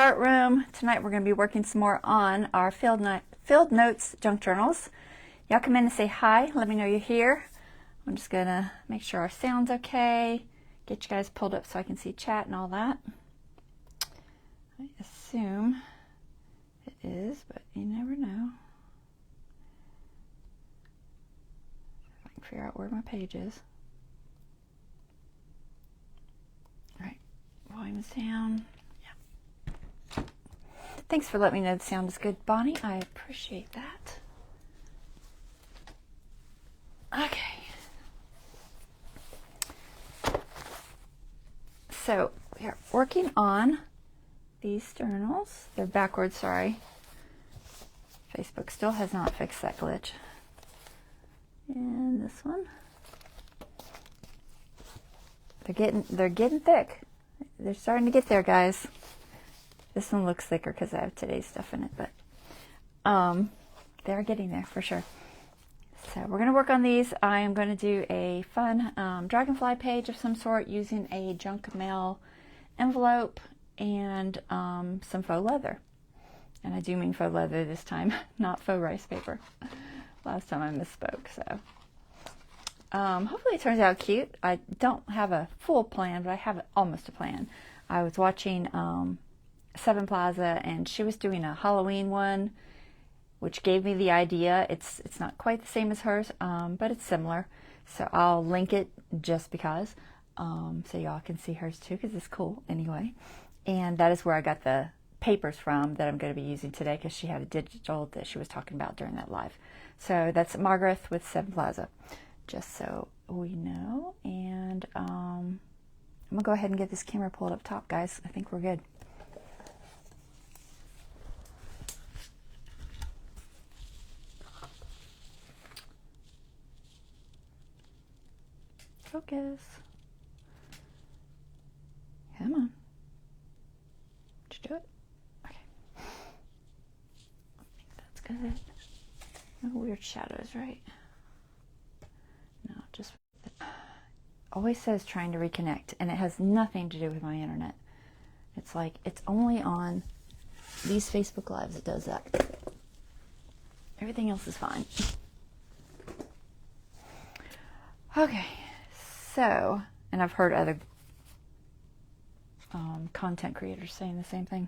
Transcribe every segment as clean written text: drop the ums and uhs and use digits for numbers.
Art room. Tonight we're going to be working some more on our field notes junk journals. Y'all come in and say hi. Let me know you're here. I'm just going to make sure our sound's okay. Get you guys pulled up so I can see chat and all that. I assume it is, but you never know. If I can figure out where my page is. All right, volume is down. Thanks for letting me know the sound is good, Bonnie. I appreciate that. Okay. So we are working on these journals. They're backwards, sorry. Facebook still has not fixed that glitch. And this one. They're getting thick. They're starting to get there, guys. This one looks thicker because I have today's stuff in it, but they're getting there for sure. So we're going to work on these. I am going to do a fun dragonfly page of some sort using a junk mail envelope and some faux leather. And I do mean faux leather this time, not faux rice paper. Last time I misspoke, so. Hopefully it turns out cute. I don't have a full plan, but I have almost a plan. I was watching Sevenplaza, and she was doing a Halloween one, which gave me the idea. It's not quite the same as hers, but it's similar. So I'll link it just because, so y'all can see hers too, because it's cool anyway. And that is where I got the papers from that I'm going to be using today, because she had a digital that she was talking about during that live. So that's Margaret with Sevenplaza, just so we know. And I'm going to go ahead and get this camera pulled up top, guys. I think we're good. Focus. Come on. Did you do it? Okay. I think that's good. No weird shadows, right? No, just always says trying to reconnect, and it has nothing to do with my internet. It's like it's only on these Facebook Lives it does that. Everything else is fine. Okay. So, and I've heard other content creators saying the same thing.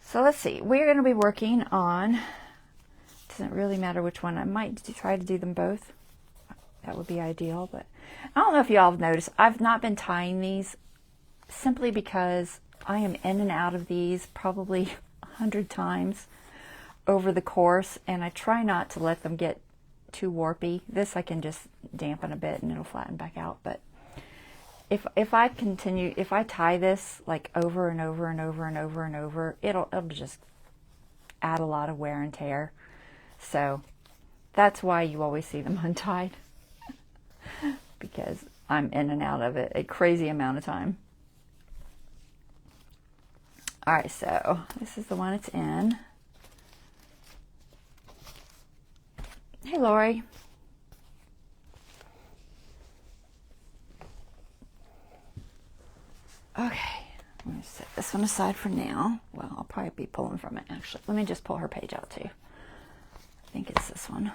So let's see. We're going to be working on, doesn't really matter which one. I might try to do them both. That would be ideal, but I don't know if y'all have noticed. I've not been tying these simply because I am in and out of these probably 100 times over the course, and I try not to let them get too warpy. This I can just dampen a bit and it'll flatten back out, but if I continue, if I tie this like over and over and over and over and over, it'll just add a lot of wear and tear. So that's why you always see them untied, because I'm in and out of it a crazy amount of time. All right, so this is the one it's in. Hey, Lori. Okay, I'm going to set this one aside for now. Well, I'll probably be pulling from it, actually. Let me just pull her page out, too. I think it's this one.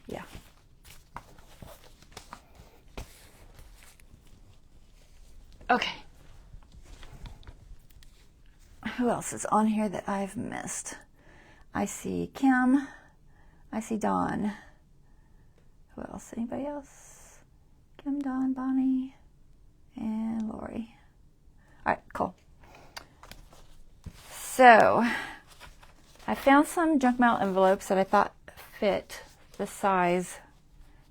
Yeah. Okay. Who else is on here that I've missed? I see Kim. I see Dawn. Who else? Anybody else? Kim, Dawn, Bonnie, and Lori. All right, cool. So I found some junk mail envelopes that I thought fit the size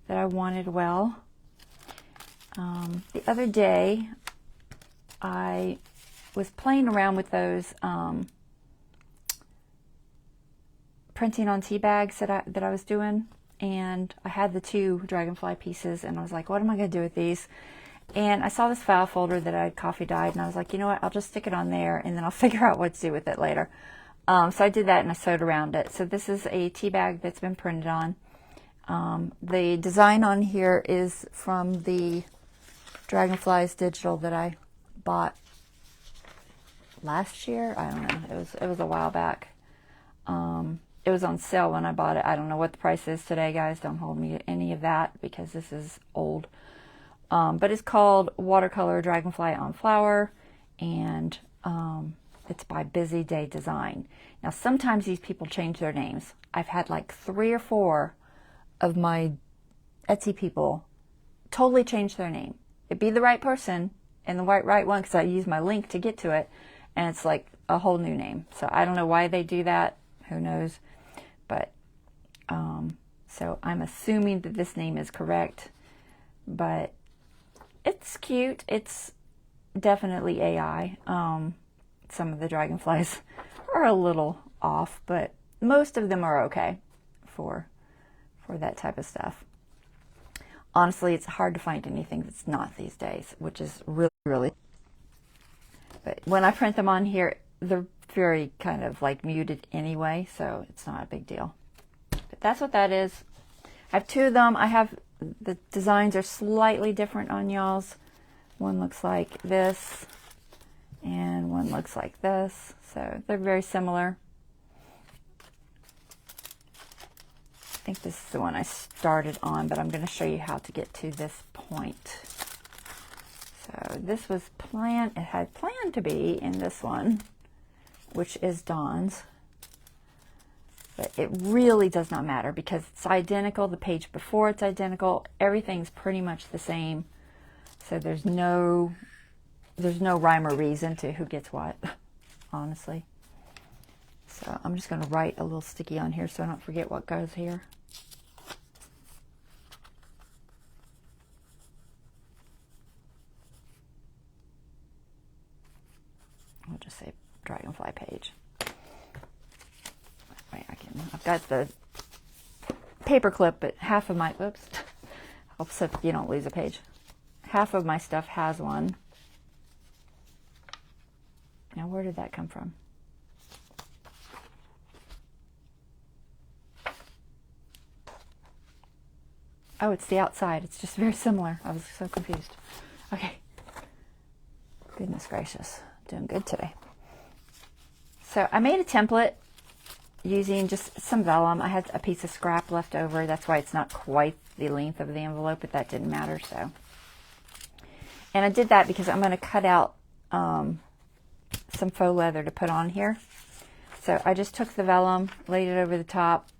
that I wanted well. The other day I was playing around with those printing on tea bags that I was doing, and I had the 2 dragonfly pieces, and I was like, what am I going to do with these? And I saw this file folder that I had coffee dyed, and I was like, you know what, I'll just stick it on there, and then I'll figure out what to do with it later. So I did that, and I sewed around it. So this is a tea bag that's been printed on. The design on here is from the Dragonflies digital that I bought last year. I don't know. It was a while back. It was on sale when I bought it. I don't know what the price is today, guys. Don't hold me to any of that because this is old. But it's called Watercolor Dragonfly on Flower, and it's by Busy Day Design. Now, sometimes these people change their names. I've had like 3 or 4 of my Etsy people totally change their name. It'd be the right person and the right one, because I use my link to get to it, and it's like a whole new name. So I don't know why they do that. Who knows? But so I'm assuming that this name is correct, but it's cute. It's definitely AI. Some of the dragonflies are a little off, but most of them are okay for that type of stuff. Honestly, it's hard to find anything that's not these days, which is really. But when I print them on here, they're very kind of like muted anyway, so it's not a big deal. But that's what that is. I have 2 of them. The designs are slightly different on y'all's. One looks like this, and one looks like this. So they're very similar. I think this is the one I started on, but I'm going to show you how to get to this point. So this was planned, it had planned to be in this one, which is Dawn's. But it really does not matter because it's identical. The page before it's identical. Everything's pretty much the same. So there's no rhyme or reason to who gets what, honestly. So I'm just going to write a little sticky on here so I don't forget what goes here. I'll just say Dragonfly page. Wait, I've got the paper clip, but half of my, oops, helps so you don't lose a page. Half of my stuff has one. Now, where did that come from? Oh, it's the outside. It's just very similar. I was so confused. Okay. Goodness gracious. Doing good today. So I made a template using just some vellum. I had a piece of scrap left over. That's why it's not quite the length of the envelope, but that didn't matter. So, and I did that because I'm going to cut out some faux leather to put on here. So I just took the vellum, laid it over the top.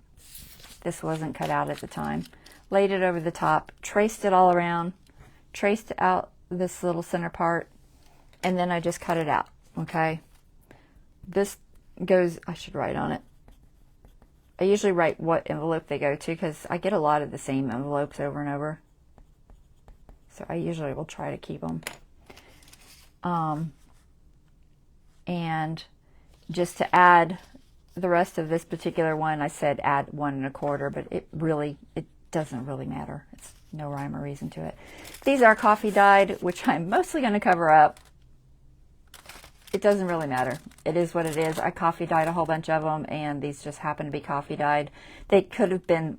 This wasn't cut out at the time. Laid it over the top, traced it all around, traced out this little center part, and then I just cut it out, okay? This goes, I should write on it. I usually write what envelope they go to because I get a lot of the same envelopes over and over. So I usually will try to keep them. And just to add the rest of this particular one, I said add 1 1/4, but it doesn't really matter. It's no rhyme or reason to it. These are coffee dyed, which I'm mostly going to cover up. It doesn't really matter. It is what it is. I coffee dyed a whole bunch of them, and these just happen to be coffee dyed. They could have been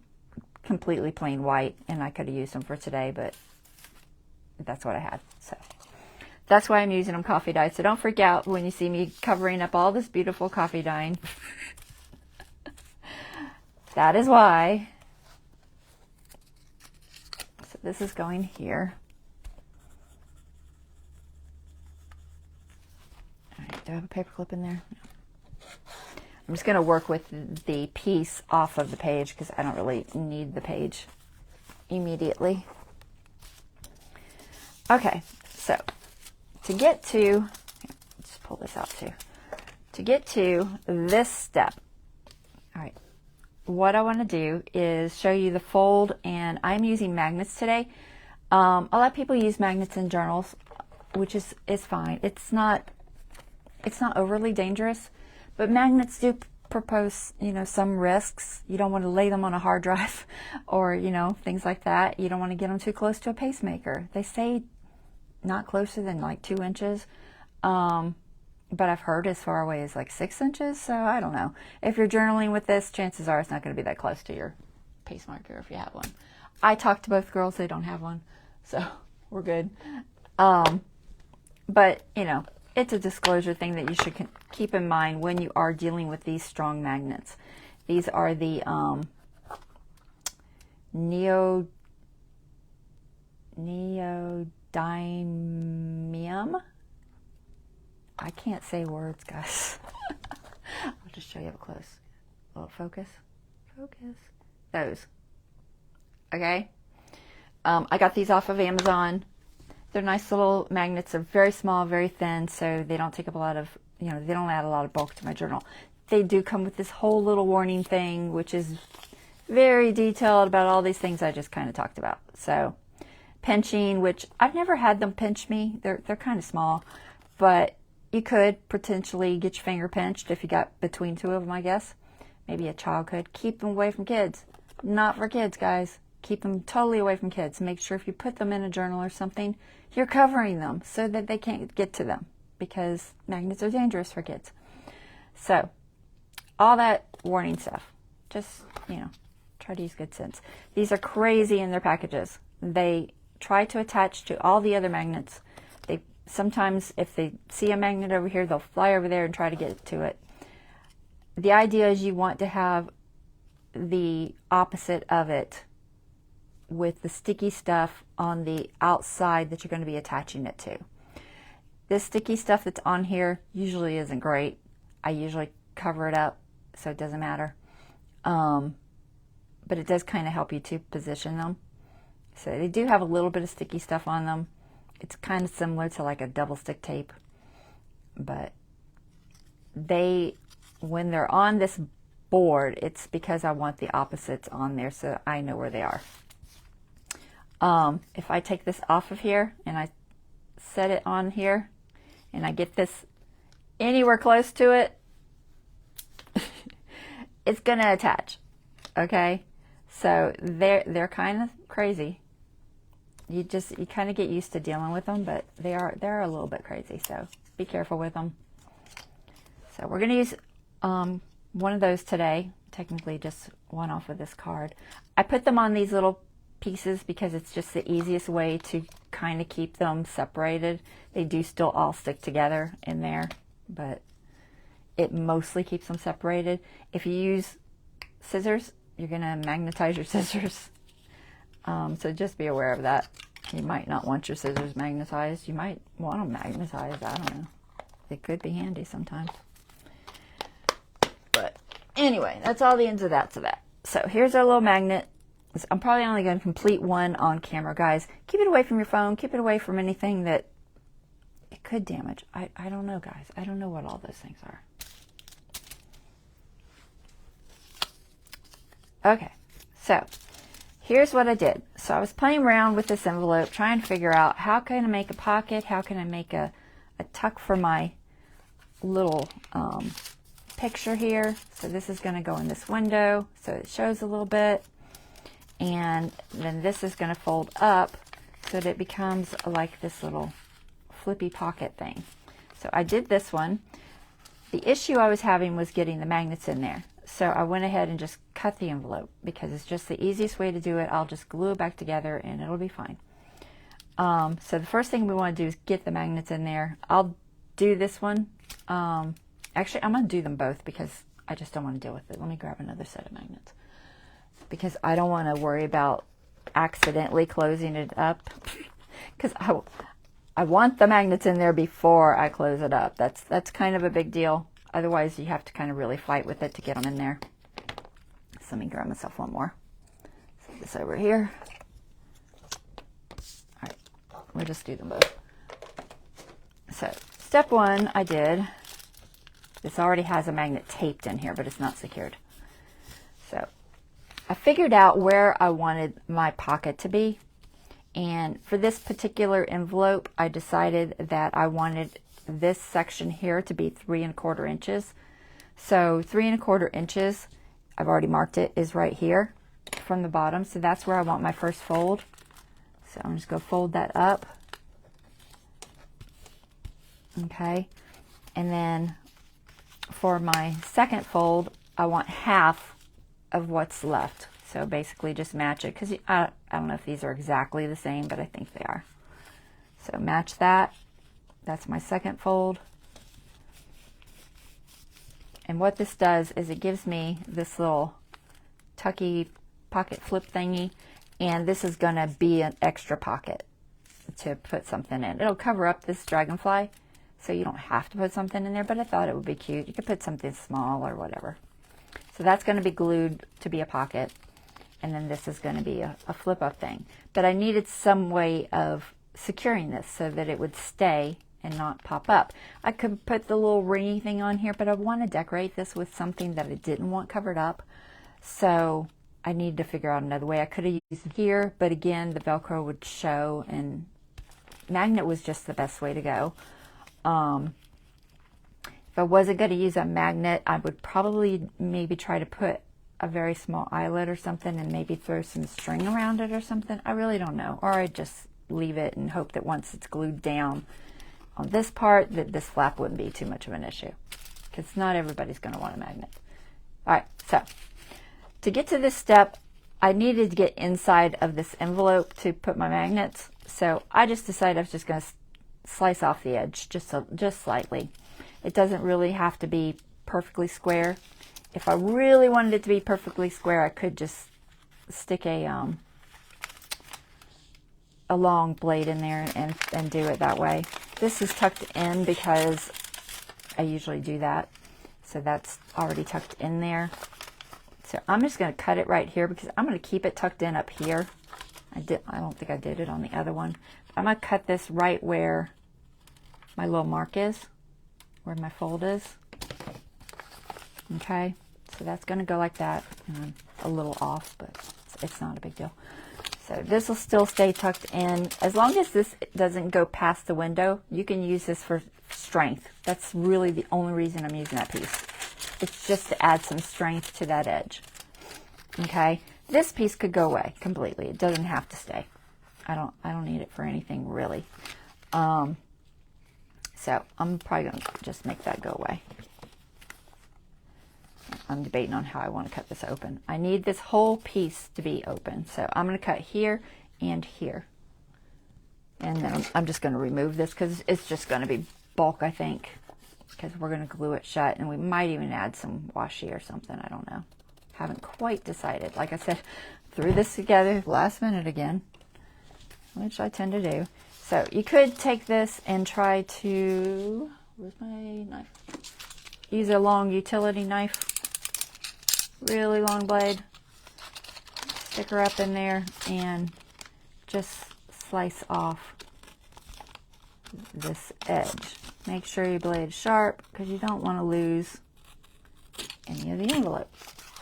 completely plain white, and I could have used them for today, but that's what I had. So that's why I'm using them coffee dyed. So don't freak out when you see me covering up all this beautiful coffee dyeing. That is why. So this is going here. All right, do I have a paper clip in there? No. I'm just going to work with the piece off of the page because I don't really need the page immediately. Okay, so to get to, let's pull this out too. To get to this step, all right, what I want to do is show you the fold, and I'm using magnets today. A lot of people use magnets in journals, which is fine. It's not overly dangerous, but magnets do propose, some risks. You don't want to lay them on a hard drive or, things like that. You don't want to get them too close to a pacemaker. They say not closer than like 2 inches. But I've heard as far away as like 6 inches, so I don't know. If you're journaling with this, chances are it's not going to be that close to your pacemaker if you have one. I talked to both girls, they don't have one, so we're good. But, it's a disclosure thing that you should keep in mind when you are dealing with these strong magnets. These are the neodymium. I can't say words, guys. I'll just show you up close. Will it focus? Focus. Those. Okay. I got these off of Amazon. They're nice little magnets. They're very small, very thin, so they don't take up a lot of, they don't add a lot of bulk to my journal. They do come with this whole little warning thing, which is very detailed about all these things I just kind of talked about. So, pinching, which I've never had them pinch me. They're kind of small, but you could potentially get your finger pinched if you got between two of them, I guess. Maybe a child could. Keep them away from kids. Not for kids, guys. Keep them totally away from kids. Make sure if you put them in a journal or something, you're covering them so that they can't get to them, because magnets are dangerous for kids. So, all that warning stuff. Just, try to use good sense. These are crazy in their packages. They try to attach to all the other magnets. They sometimes, if they see a magnet over here, they'll fly over there and try to get to it. The idea is you want to have the opposite of it with the sticky stuff on the outside that you're going to be attaching it to. This sticky stuff that's on here usually isn't great. I usually cover it up so it doesn't matter. But it does kind of help you to position them. So they do have a little bit of sticky stuff on them. It's kind of similar to like a double stick tape. But when they're on this board, it's because I want the opposites on there so I know where they are. If I take this off of here and I set it on here and I get this anywhere close to it, it's going to attach. Okay? So they're kind of crazy. You kind of get used to dealing with them, but they're a little bit crazy, so be careful with them. So we're going to use one of those today, technically just one off of this card. I put them on these little pieces because it's just the easiest way to kind of keep them separated. They do still all stick together in there, but it mostly keeps them separated. If you use scissors, you're going to magnetize your scissors. So just be aware of that. You might not want your scissors magnetized. You might want them magnetized. I don't know. They could be handy sometimes. But anyway, that's all the ins and outs of that. So here's our little magnet. I'm probably only going to complete one on camera, guys. Keep it away from your phone. Keep it away from anything that it could damage. I don't know, guys. I don't know what all those things are. Okay, so here's what I did. So I was playing around with this envelope, trying to figure out how can I make a pocket, how can I make a tuck for my little picture here. So this is going to go in this window, so it shows a little bit. And then this is going to fold up so that it becomes like this little flippy pocket thing. So I did this one. The issue I was having was getting the magnets in there. So I went ahead and just cut the envelope because it's just the easiest way to do it. I'll just glue it back together and it'll be fine. So the first thing we want to do is get the magnets in there. I'll do this one. Actually, I'm going to do them both because I just don't want to deal with it. Let me grab another set of magnets, because I don't want to worry about accidentally closing it up, because I want the magnets in there before I close it up. That's kind of a big deal. Otherwise, you have to kind of really fight with it to get them in there. So let me grab myself one more. Set this over here. All right, we'll just do them both. So step one, I did. This already has a magnet taped in here, but it's not secured. So I figured out where I wanted my pocket to be. And for this particular envelope, I decided that I wanted this section here to be 3 1/4 inches. So 3 1/4 inches, I've already marked it, is right here from the bottom. So that's where I want my first fold. So I'm just going to fold that up. Okay. And then for my second fold, I want half of what's left. So basically just match it, because I don't know if these are exactly the same, but I think they are. So match that. That's my second fold. And what this does is it gives me this little tucky pocket flip thingy, and this is going to be an extra pocket to put something in. It'll cover up this dragonfly, so you don't have to put something in there, but I thought it would be cute. You could put something small or whatever. So that's going to be glued to be a pocket, and then this is going to be a flip-up thing. But I needed some way of securing this so that it would stay and not pop up. I could put the little ringy thing on here, but I want to decorate this with something that I didn't want covered up. So I needed to figure out another way. I could have used it here, but again, the Velcro would show, and magnet was just the best way to go. If I wasn't going to use a magnet, I would probably maybe try to put a very small eyelet or something and maybe throw some string around it or something. I really don't know. Or I'd just leave it and hope that once it's glued down on this part, that this flap wouldn't be too much of an issue, because not everybody's going to want a magnet. All right, so to get to this step, I needed to get inside of this envelope to put my magnets. So I just decided I was just going to slice off the edge just slightly. It doesn't really have to be perfectly square. If I really wanted it to be perfectly square, I could just stick a long blade in there and do it that way. This is tucked in because I usually do that. So that's already tucked in there. So I'm just going to cut it right here because I'm going to keep it tucked in up here. I don't think I did it on the other one. I'm going to cut this right where my little mark is, where my fold is. Okay, so that's going to go like that. And I'm a little off, but it's not a big deal. So this will still stay tucked in. As long as this doesn't go past the window, you can use this for strength. That's really the only reason I'm using that piece. It's just to add some strength to that edge. Okay, this piece could go away completely. It doesn't have to stay. I don't need it for anything really. So I'm probably going to just make that go away. I'm debating on how I want to cut this open. I need this whole piece to be open. So I'm going to cut here and here. And then I'm just going to remove this because it's just going to be bulk, I think. Because we're going to glue it shut. And we might even add some washi or something. I don't know. Haven't quite decided. Like I said, threw this together last minute again, which I tend to do. So you could take this and try to, where's my knife? Use a long utility knife. Really long blade. Stick her up in there and just slice off this edge. Make sure your blade is sharp because you don't want to lose any of the envelope.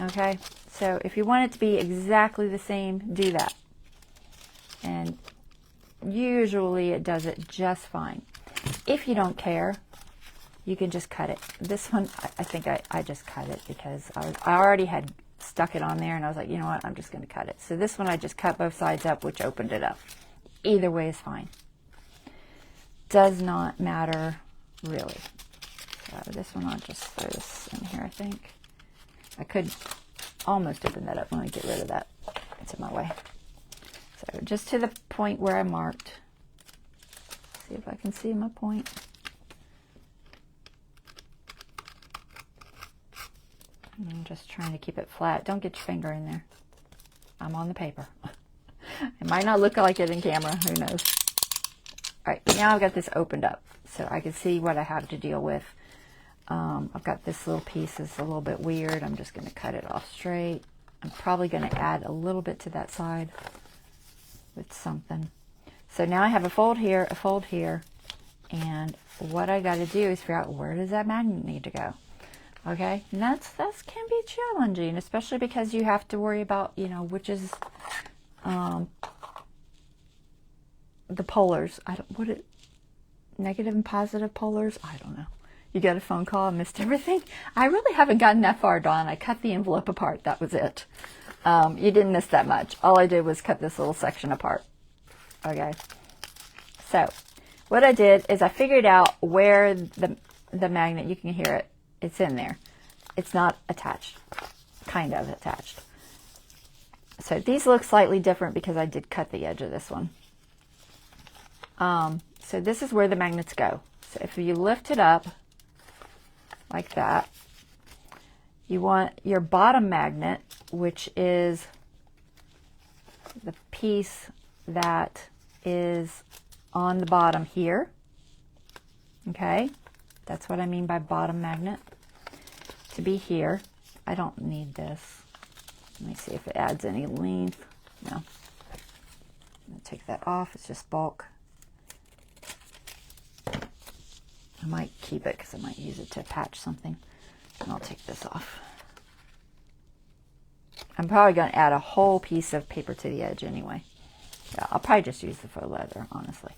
Okay, so if you want it to be exactly the same, do that. And usually it does it just fine. If you don't care, you can just cut it. This one, I think I just cut it because I already had stuck it on there and I was like, you know what, I'm just going to cut it. So this one I just cut both sides up, which opened it up. Either way is fine. Does not matter really. So this one I'll just throw this in here, I think. I could almost open that up. Let me get rid of that. It's in my way. So just to the point where I marked. See if I can see my point. I'm just trying to keep it flat. Don't get your finger in there. I'm on the paper. It might not look like it in camera. Who knows? All right, now I've got this opened up so I can see what I have to deal with. I've got this little piece that's a little bit weird. I'm just going to cut it off straight. I'm probably going to add a little bit to that side with something. So now I have a fold here, and what I got to do is figure out where does that magnet need to go. Okay, and that can be challenging, especially because you have to worry about, you know, which is the polars. Negative and positive polars? I don't know. You got a phone call, I missed everything. I really haven't gotten that far, Dawn. I cut the envelope apart. That was it. You didn't miss that much. All I did was cut this little section apart. Okay. So what I did is I figured out where the magnet, you can hear it. It's in there. It's not attached. Kind of attached. So these look slightly different because I did cut the edge of this one. So this is where the magnets go. So if you lift it up like that, you want your bottom magnet, which is the piece that is on the bottom here. Okay, that's what I mean by bottom magnet, to be here. I don't need this. Let me see if it adds any length. No. I'm going to take that off. It's just bulk. I might keep it because I might use it to attach something. And I'll take this off. I'm probably going to add a whole piece of paper to the edge anyway. Yeah, I'll probably just use the faux leather, honestly.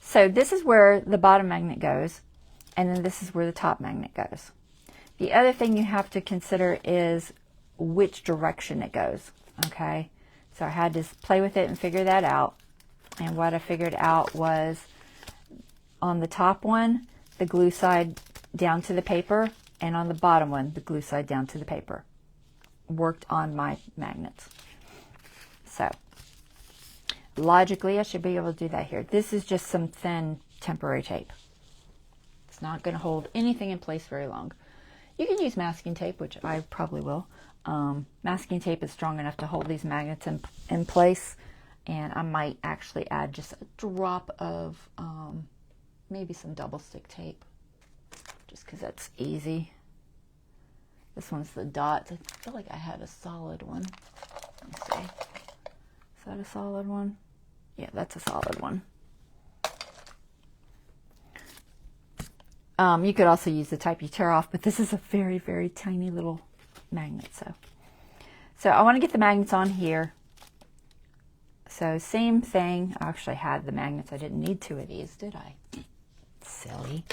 So this is where the bottom magnet goes, and then this is where the top magnet goes. The other thing you have to consider is which direction it goes, okay? So I had to play with it and figure that out. And what I figured out was on the top one, the glue side down to the paper, and on the bottom one, the glue side down to the paper. Worked on my magnets. So logically, I should be able to do that here. This is just some thin temporary tape. It's not going to hold anything in place very long. You can use masking tape, which I probably will. Masking tape is strong enough to hold these magnets in place. And I might actually add just a drop of maybe some double stick tape, just because that's easy. This one's the dots. I feel like I had a solid one. Let me see. Is that a solid one? Yeah, that's a solid one. You could also use the type you tear off, but this is a very, very tiny little magnet. So I want to get the magnets on here. So same thing. I actually had the magnets. I didn't need two of these, did I? Silly.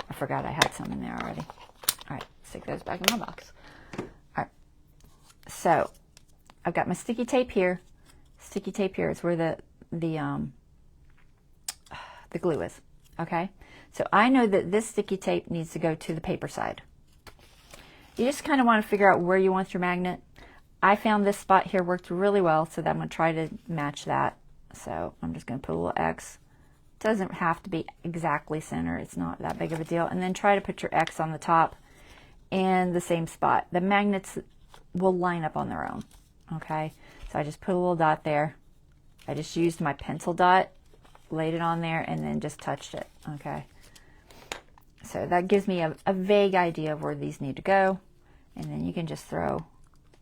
I forgot I had some in there already. All right, stick those back in my box. All right. So I've got my sticky tape here. Sticky tape here is where the glue is. Okay. So I know that this sticky tape needs to go to the paper side. You just kind of want to figure out where you want your magnet. I found this spot here worked really well, so I'm going to try to match that. So I'm just going to put a little X. It doesn't have to be exactly center. It's not that big of a deal. And then try to put your X on the top in the same spot. The magnets will line up on their own. Okay, so I just put a little dot there. I just used my pencil dot, laid it on there, and then just touched it. Okay, so that gives me a vague idea of where these need to go. And then you can just throw,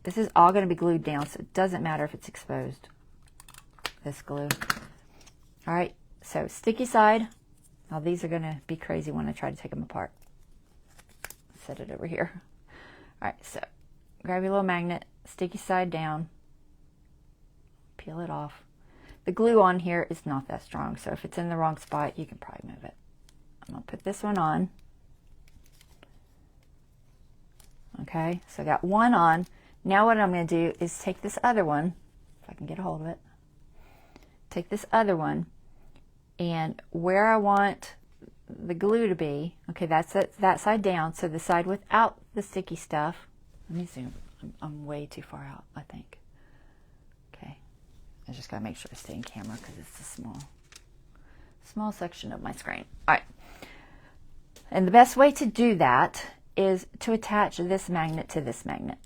this is all going to be glued down, so it doesn't matter if it's exposed, this glue. All right, so sticky side. Now these are going to be crazy when I try to take them apart. Set it over here. All right, so grab your little magnet, sticky side down, peel it off. The glue on here is not that strong, so if it's in the wrong spot, you can probably move it. I'm going to put this one on. Okay, so I got one on. Now what I'm going to do is take this other one, if I can get a hold of it, take this other one, and where I want the glue to be, okay, that's that side down, so the side without the sticky stuff. Let me zoom. I'm way too far out, I think. Okay, I just got to make sure I stay in camera because it's a small section of my screen. All right, and the best way to do that is to attach this magnet to this magnet.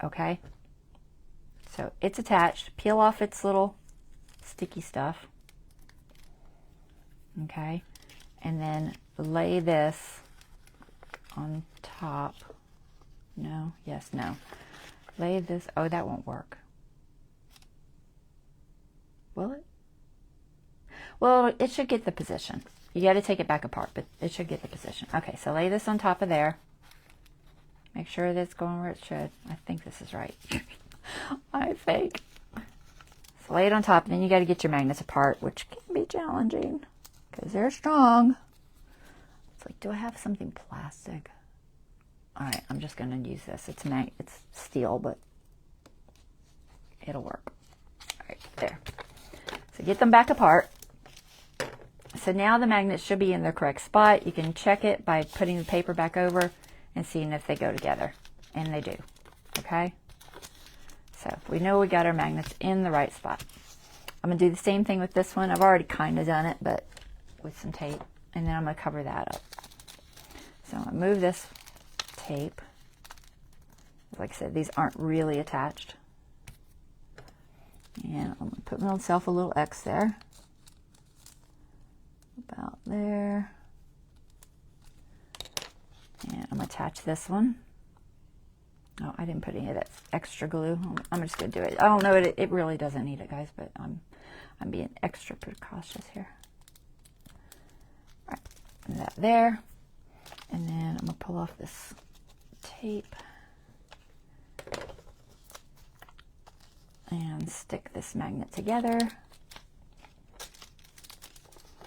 Okay, so it's attached. Peel off its little sticky stuff. Okay, and then lay this on top. No, yes, no. Lay this, oh, that won't work. Will it? Well, it should get the position. You got to take it back apart, but it should get the position. Okay, so lay this on top of there. Make sure that it's going where it should. I think this is right. I think. So lay it on top, and then you got to get your magnets apart, which can be challenging because they're strong. It's like, do I have something plastic? All right, I'm just going to use this. It's steel, but it'll work. All right, there. So get them back apart. So now the magnets should be in their correct spot. You can check it by putting the paper back over and seeing if they go together. And they do. Okay? So we know we got our magnets in the right spot. I'm going to do the same thing with this one. I've already kind of done it, but with some tape, and then I'm going to cover that up. So I'm going to move this tape. Like I said, these aren't really attached. And I'm going to put myself a little X there. About there. And I'm going to attach this one. Oh, I didn't put any of that extra glue. I'm just going to do it. I don't know, it really doesn't need it, guys, but I'm being extra precautious here. All right, and that there. And then I'm going to pull off this tape and stick this magnet together.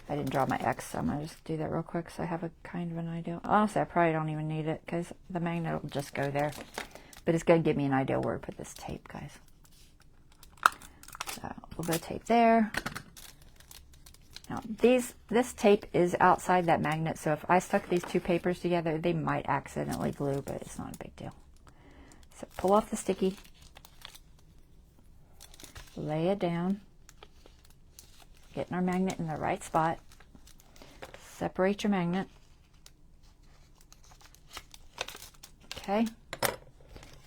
I didn't draw my X, so I'm going to just do that real quick so I have a kind of an idea. Honestly, I probably don't even need it because the magnet will just go there. But it's going to give me an idea where to put this tape, guys. So we'll go tape there. Now, this tape is outside that magnet, so if I stuck these two papers together, they might accidentally glue, but it's not a big deal. So pull off the sticky. Lay it down. Getting our magnet in the right spot. Separate your magnet. Okay.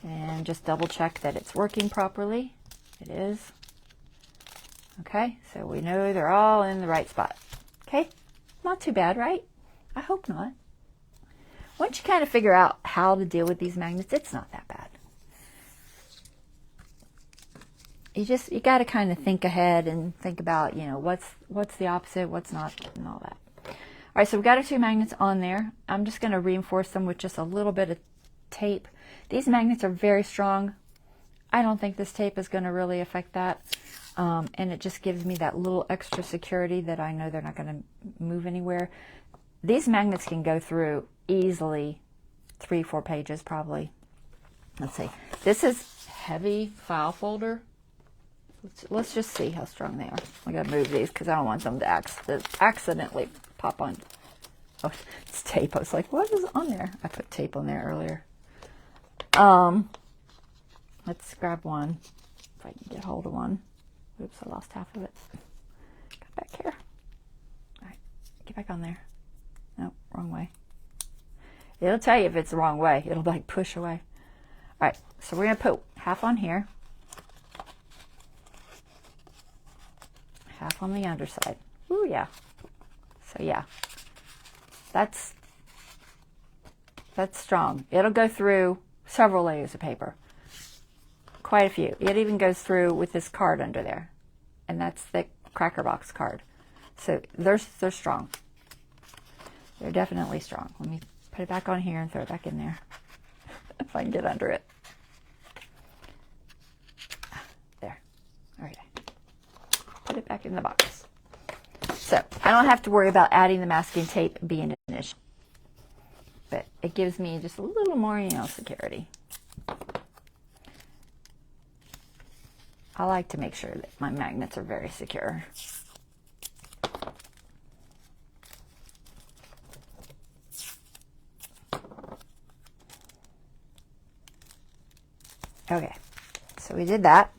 And just double check that it's working properly. It is. Okay, so we know they're all in the right spot. Okay, not too bad, right? I hope not. Once you kind of figure out how to deal with these magnets, it's not that bad. You got to kind of think ahead and think about, you know, what's the opposite, what's not, and all that. All right, so we've got our two magnets on there. I'm just going to reinforce them with just a little bit of tape. These magnets are very strong. I don't think this tape is going to really affect that. And it just gives me that little extra security that I know they're not going to move anywhere. These magnets can go through easily 3-4 pages probably. Let's see. This is heavy file folder. Let's just see how strong they are. I got to move these because I don't want them to accidentally pop on. Oh, it's tape. I was like, what is on there? I put tape on there earlier. Let's grab one, if I can get hold of one. Oops, I lost half of it. Got back here. All right, get back on there. Nope, wrong way. It'll tell you if it's the wrong way. It'll like push away. All right, so we're gonna put half on here, half on the underside. Ooh, yeah. So yeah, that's strong. It'll go through several layers of paper. Quite a few. It even goes through with this card under there. And that's the cracker box card. So they're strong. They're definitely strong. Let me put it back on here and throw it back in there. If I can get under it. There. All right. Put it back in the box. So I don't have to worry about adding the masking tape being an issue. But it gives me just a little more, you know, security. I like to make sure that my magnets are very secure. Okay, so we did that.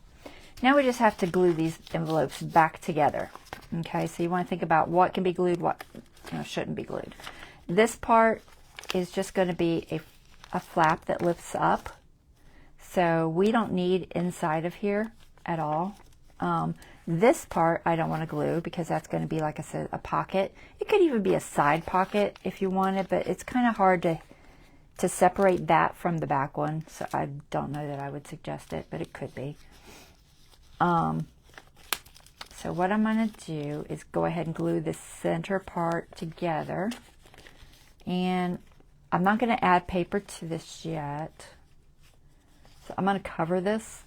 Now we just have to glue these envelopes back together. Okay, so you want to think about what can be glued, what shouldn't be glued. This part is just going to be a flap that lifts up. So we don't need inside of here at all. This part I don't want to glue because that's going to be, like I said, a pocket. It could even be a side pocket if you wanted, but it's kind of hard to separate that from the back one. So I don't know that I would suggest it, but it could be. So what I'm going to do is go ahead and glue this center part together. And I'm not going to add paper to this yet. So I'm going to cover this.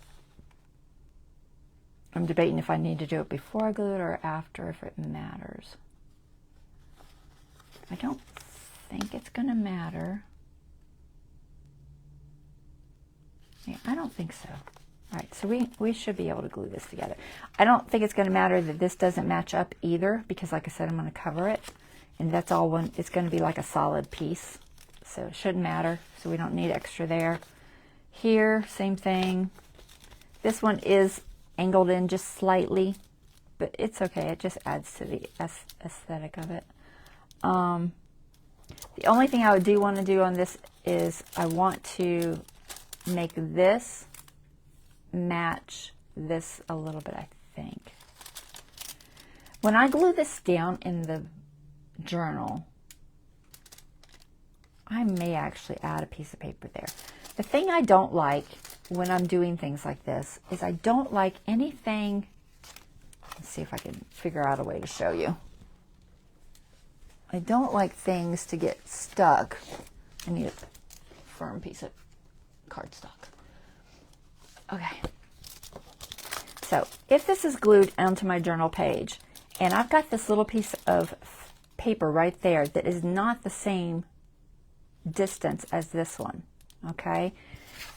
I'm debating if I need to do it before I glue it or after, if it matters. I don't think it's going to matter. Yeah, I don't think so. All right, so we should be able to glue this together. I don't think it's going to matter that this doesn't match up either, because like I said, I'm going to cover it. And that's all one, it's going to be like a solid piece. So it shouldn't matter, so we don't need extra there. Here, same thing. This one is angled in just slightly. but it's okay. It just adds to the aesthetic of it. The only thing I do want to do on this is I want to make this match this a little bit, I think. When I glue this down in the journal, I may actually add a piece of paper there. The thing I don't like when I'm doing things like this is I don't like anything. Let's see if I can figure out a way to show you. I don't like things to get stuck. I need a firm piece of cardstock. Okay. So if this is glued onto my journal page, and I've got this little piece of paper right there that is not the same distance as this one, okay?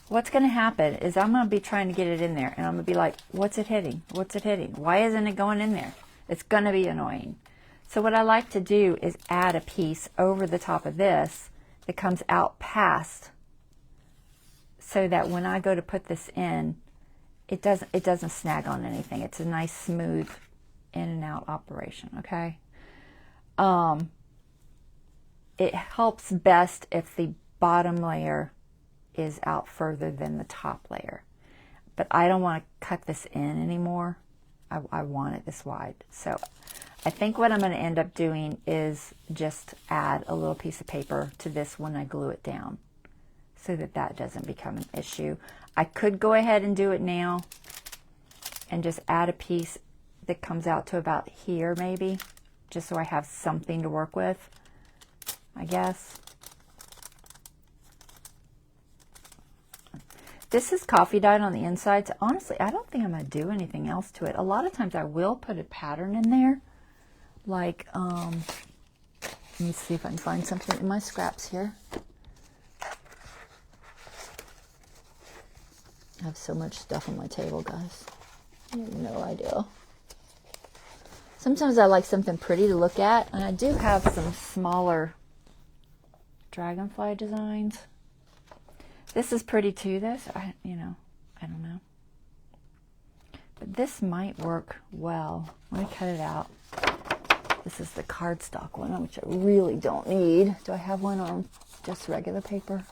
What's going to happen is I'm going to be trying to get it in there, and I'm going to be like, what's it hitting? What's it hitting? Why isn't it going in there? It's going to be annoying. So what I like to do is add a piece over the top of this that comes out past, so that when I go to put this in, it doesn't snag on anything. It's a nice smooth in and out operation, okay? It helps best if the bottom layer is out further than the top layer. But I don't want to cut this in anymore. I want it this wide. So I think what I'm going to end up doing is just add a little piece of paper to this when I glue it down, so that that doesn't become an issue. I could go ahead and do it now and just add a piece that comes out to about here maybe, just so I have something to work with, I guess. This is coffee dyed on the inside, so honestly, I don't think I'm going to do anything else to it. A lot of times I will put a pattern in there, like, let me see if I can find something in my scraps here. I have so much stuff on my table, guys. You have no idea. Sometimes I like something pretty to look at, and I do have some smaller dragonfly designs. This is pretty too, this. I don't know. But this might work well. Let me cut it out. This is the cardstock one, which I really don't need. Do I have one on just regular paper?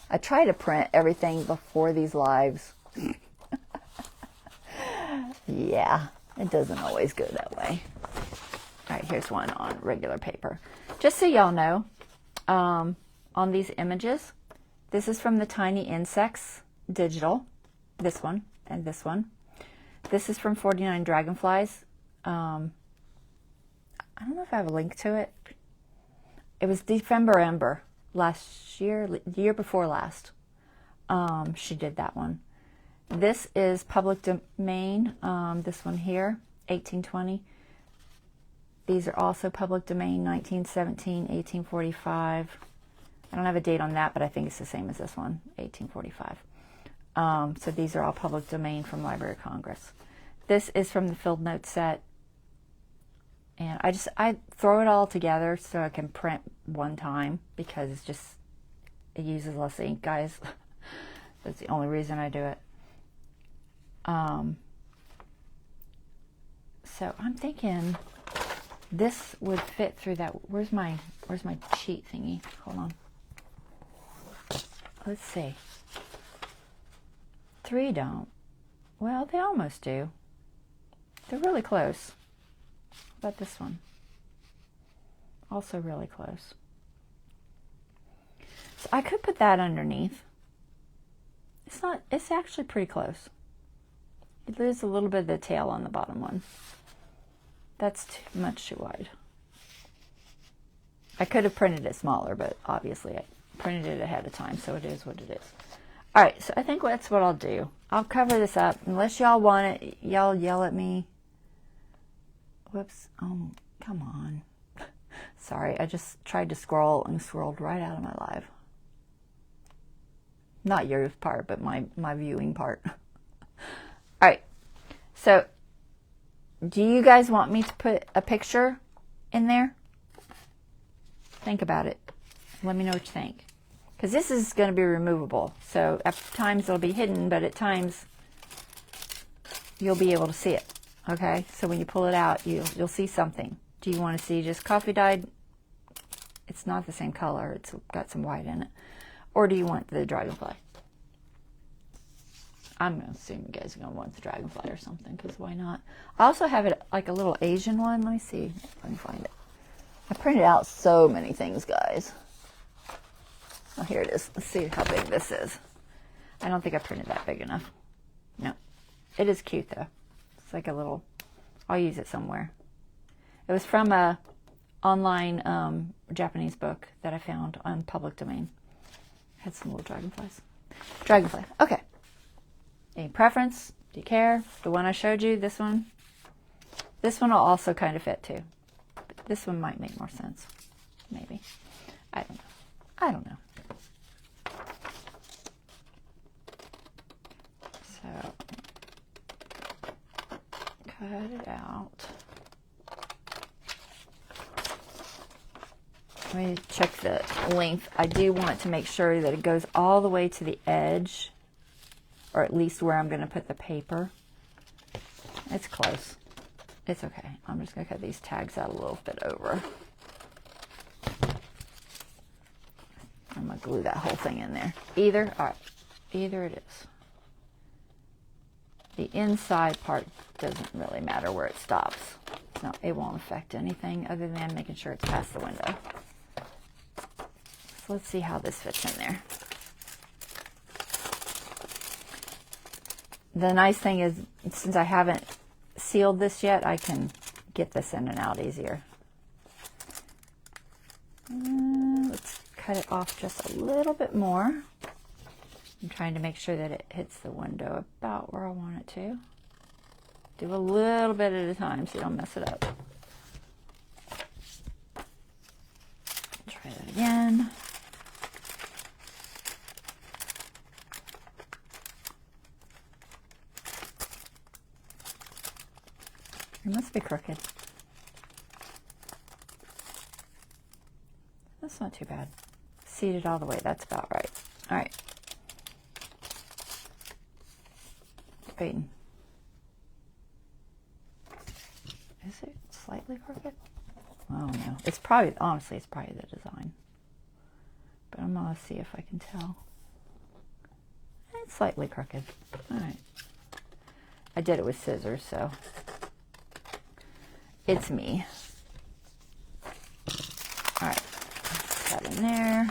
I try to print everything before these lives. Yeah, it doesn't always go that way. All right, here's one on regular paper. Just so y'all know, on these images, this is from the Tiny Insects digital, this one and this one. This is from 49 Dragonflies. I don't know if I have a link to it. It was December Ember last year, the year before last. She did that one. This is public domain, this one here, 1820. These are also public domain, 1917, 1845. I don't have a date on that, but I think it's the same as this one, 1845. So these are all public domain from Library of Congress. This is from the Field Note set. And I throw it all together so I can print one time, because it uses less ink, guys. That's the only reason I do it. So I'm thinking this would fit through that. Where's my cheat thingy? Hold on. Let's see. 3 don't. Well, they almost do. They're really close. How about this one? Also really close. So I could put that underneath. It's actually pretty close. It leaves a little bit of the tail on the bottom one. That's too wide. I could have printed it smaller, but obviously I printed it ahead of time, so it is what it is. All right, so I think that's what I'll do. I'll cover this up. Unless y'all want it, y'all yell at me. Whoops. Oh, come on. Sorry, I just tried to scroll and scrolled right out of my live. Not your part, but my viewing part. All right, so do you guys want me to put a picture in there? Think about it. Let me know what you think. Because this is going to be removable. So at times it'll be hidden, but at times you'll be able to see it. Okay, so when you pull it out, you'll see something. Do you want to see just coffee dyed? It's not the same color. It's got some white in it. Or do you want the dragonfly? I'm going to assume you guys are going to want the dragonfly or something, because why not? I also have it like a little Asian one. Let me see if I can find it. I printed out so many things, guys. Oh, here it is. Let's see how big this is. I don't think I printed that big enough. No. It is cute, though. It's like a little... I'll use it somewhere. It was from a online Japanese book that I found on public domain. It had some little dragonflies. Dragonfly. Okay. Any preference? Do you care? The one I showed you, this one? This one will also kind of fit too. But this one might make more sense. Maybe. I don't know. I don't know. So, cut it out. Let me check the length. I do want to make sure that it goes all the way to the edge, or at least where I'm going to put the paper. It's close. It's okay. I'm just going to cut these tags out a little bit over. I'm going to glue that whole thing in there. Either, all right, either it is. The inside part doesn't really matter where it stops. No, it won't affect anything other than making sure it's past the window. So let's see how this fits in there. The nice thing is, since I haven't sealed this yet, I can get this in and out easier. Let's cut it off just a little bit more. I'm trying to make sure that it hits the window about where I want it to. Do a little bit at a time so you don't mess it up. Try that again. It must be crooked. That's not too bad. Seated all the way, that's about right. All right. Waiting. Is it slightly crooked? Oh no. It's probably, honestly, it's probably the design. But I'm going to see if I can tell. It's slightly crooked. All right. I did it with scissors, so it's me. All right. Put that in there.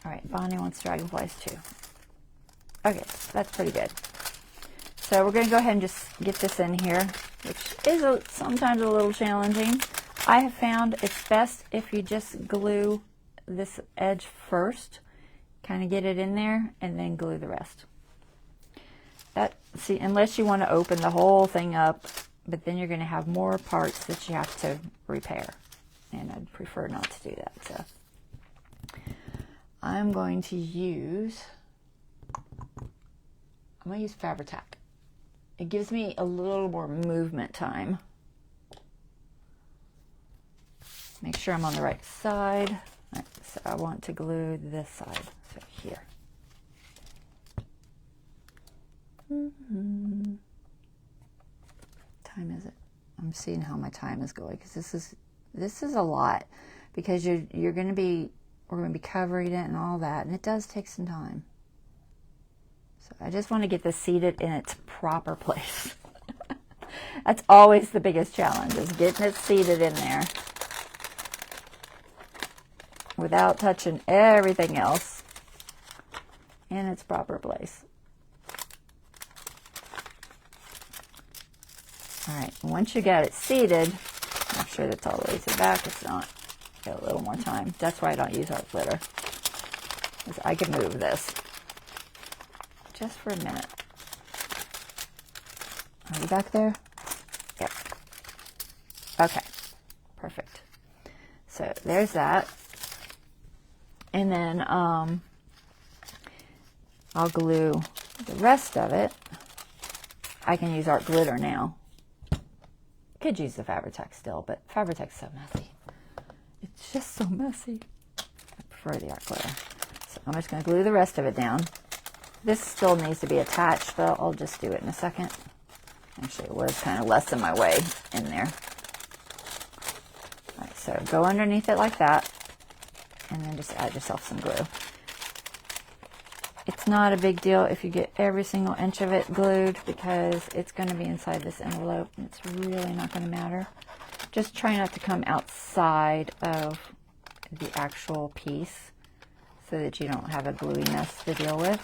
All right. Bonnie wants dragonflies too. Okay, that's pretty good. So we're going to go ahead and just get this in here, which is sometimes a little challenging. I have found it's best if you just glue this edge first, kind of get it in there, and then glue the rest. See, unless you want to open the whole thing up, but then you're going to have more parts that you have to repair, and I'd prefer not to do that. So I'm going to use Fabri-Tac. It gives me a little more movement time. Make sure I'm on the right side. All right, so I want to glue this side, so here. Time is it? I'm seeing how my time is going, because this is a lot, because we're going to be covering it and all that, and it does take some time. So I just want to get this seated in its proper place. That's always the biggest challenge, is getting it seated in there without touching everything else in its proper place. All right, once you got it seated, make sure that's all the way to the back. It's not. Got a little more time. That's why I don't use art glitter, because I can move this just for a minute. Are you back there? Yep. Okay, perfect. So there's that. And then I'll glue the rest of it. I can use art glitter now. Could use the Fabri-Tac still, but Fabri-Tac's so messy. It's just so messy. I prefer the art glitter. So I'm just going to glue the rest of it down. This still needs to be attached, but I'll just do it in a second. Actually, it was kind of less in my way in there. All right, so go underneath it like that, and then just add yourself some glue. It's not a big deal if you get every single inch of it glued, because it's going to be inside this envelope, and it's really not going to matter. Just try not to come outside of the actual piece so that you don't have a gluey mess to deal with.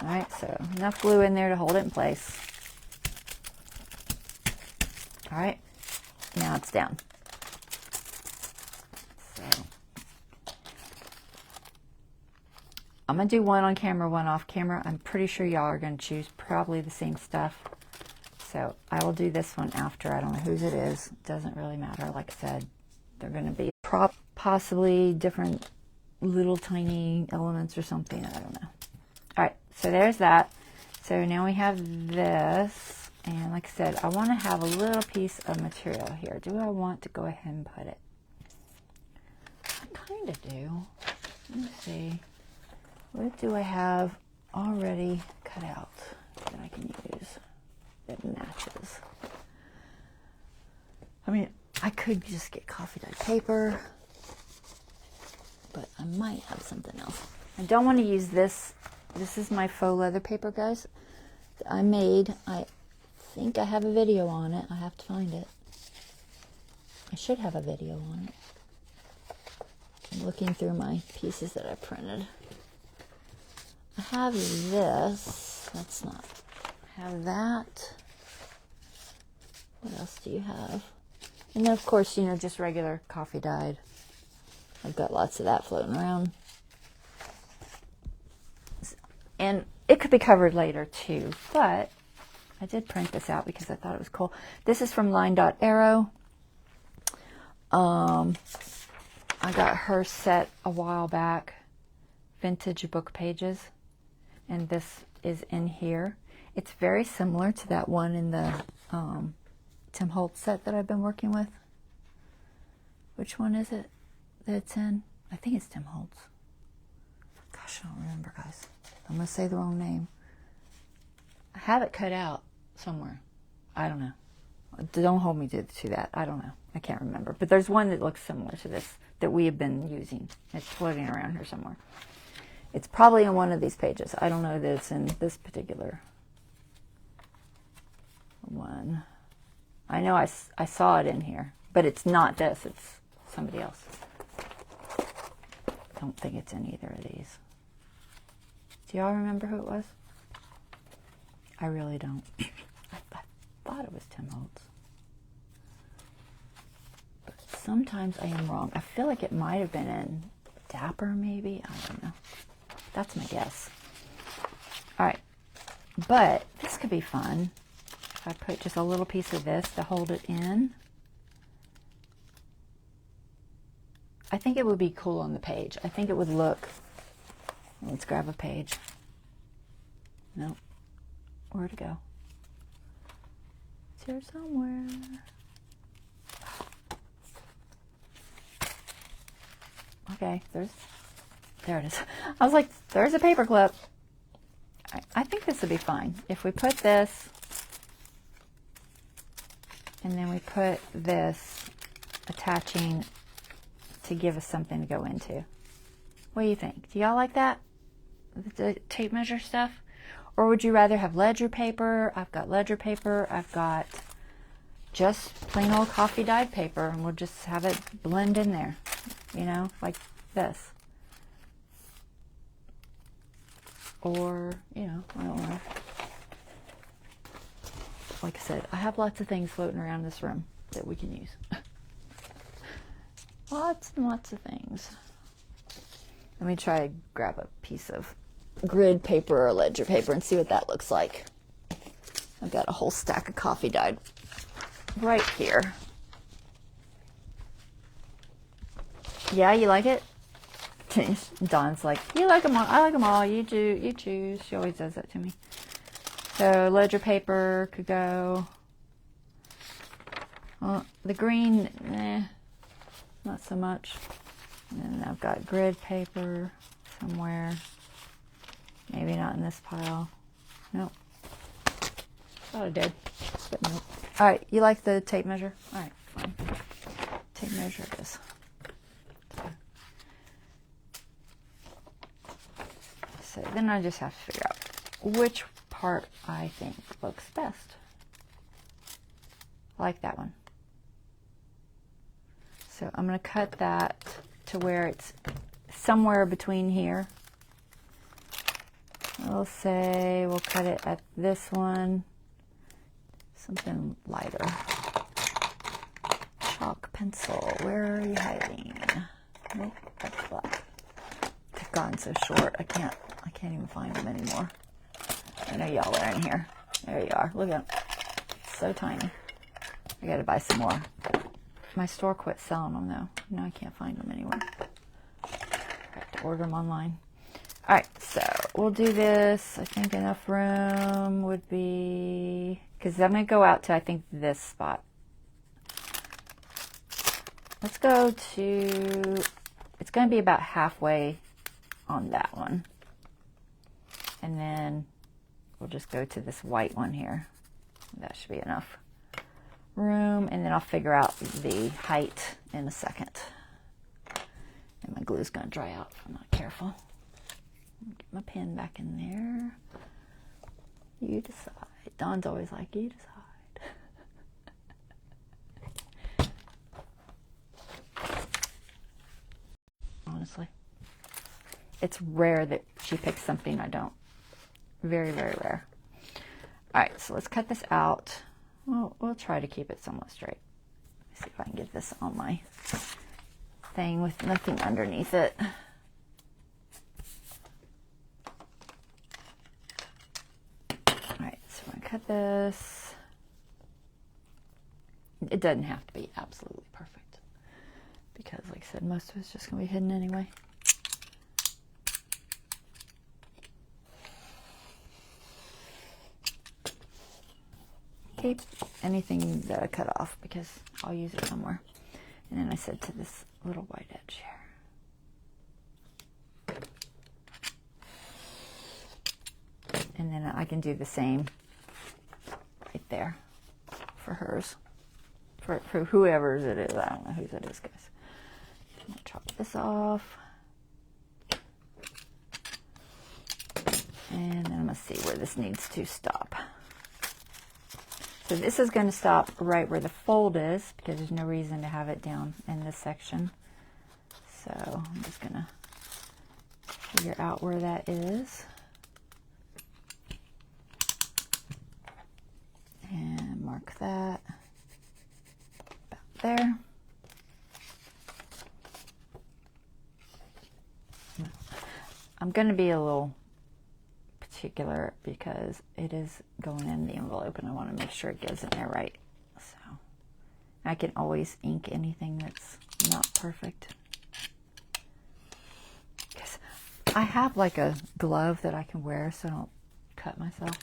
All right, so enough glue in there to hold it in place. All right, now it's down. So I'm going to do one on camera, one off camera. I'm pretty sure y'all are going to choose probably the same stuff. So I will do this one after. I don't know whose it is. It doesn't really matter. Like I said, they're going to be possibly different little tiny elements or something. I don't know. All right, so there's that. So now we have this. And like I said, I want to have a little piece of material here. Do I want to go ahead and put it? I kind of do. Let me see. What do I have already cut out that I can use that matches? I mean, I could just get coffee dyed paper, but I might have something else. I don't want to use this. This is my faux leather paper, guys. I made. I think I have a video on it. I have to find it. I should have a video on it. I'm looking through my pieces that I printed. I have this. That's not. I have that. What else do you have? And then, of course, you know, just regular coffee dyed. I've got lots of that floating around. And it could be covered later, too. But I did print this out because I thought it was cool. This is from Line Dot Arrow. I got her set a while back. Vintage book pages. And this is in here. It's very similar to that one in the Tim Holtz set that I've been working with. Which one is it that it's in? I think it's Tim Holtz. Gosh, I don't remember, guys. I'm going to say the wrong name. I have it cut out somewhere. I don't know. Don't hold me to that. I don't know. I can't remember. But there's one that looks similar to this that we have been using. It's floating around here somewhere. It's probably in one of these pages. I don't know that it's in this particular one. I know I saw it in here, but it's not this. It's somebody else. I don't think it's in either of these. Do y'all remember who it was? I really don't. I thought it was Tim Holtz. But sometimes I am wrong. I feel like it might have been in Dapper, maybe. I don't know. That's my guess. All right. But this could be fun. If I put just a little piece of this to hold it in. I think it would be cool on the page. I think it would look... Let's grab a page. Nope. Where to go? It's here somewhere. Okay, there it is. I was like, there's a paper clip. I think this would be fine. If we put this, and then we put this attaching to give us something to go into. What do you think? Do y'all like that? The tape measure stuff? Or would you rather have ledger paper? I've got ledger paper. I've got just plain old coffee dyed paper, and we'll just have it blend in there, you know, like this. Or, you know, I don't know. Like I said, I have lots of things floating around this room that we can use. Lots and lots of things. Let me try to grab a piece of grid paper or ledger paper and see what that looks like. I've got a whole stack of coffee dyed right here. Yeah, you like it? Dawn's like, you like them all. I like them all. You choose. She always does that to me. So ledger paper could go. Well, the green, not so much. And then I've got grid paper. somewhere. Maybe not in this pile. Nope. Thought I did, but nope. All right, you like the tape measure? All right, fine. Tape measure it is. So then I just have to figure out which part I think looks best. I like that one. So I'm going to cut that to where it's somewhere between here. We'll say we'll cut it at this one. Something lighter. Chalk pencil, where are you hiding? Nope, that's black. They've gotten so short, I can't even find them anymore. I know y'all are in here. There you are. Look at them. It's so tiny. I gotta buy some more. My store quit selling them though. Now I can't find them anywhere. I have to order them online. All right, so we'll do this. I think enough room would be, because I'm going to go out to, I think, this spot. Let's go to, it's going to be about halfway on that one. And then we'll just go to this white one here. That should be enough room. And then I'll figure out the height in a second. And my glue's going to dry out if I'm not careful. Get my pen back in there. You decide. Dawn's always like, you decide. Honestly. It's rare that she picks something I don't. Very, very rare. Alright, so let's cut this out. We'll try to keep it somewhat straight. Let me see if I can get this on my thing with nothing underneath it. Cut this. It doesn't have to be absolutely perfect because, like I said, most of it's just going to be hidden anyway. Keep anything that I cut off because I'll use it somewhere. And then I said to this little white edge here. And then I can do the same right there for hers, for whoever's it is. I don't know whose it is, guys. I'm gonna chop this off, and then I'm gonna see where this needs to stop. So this is going to stop right where the fold is because there's no reason to have it down in this section. So I'm just gonna figure out where that is. And mark that about there. I'm going to be a little particular because it is going in the envelope and I want to make sure it goes in there right. So I can always ink anything that's not perfect. Because I have like a glove that I can wear so I don't cut myself.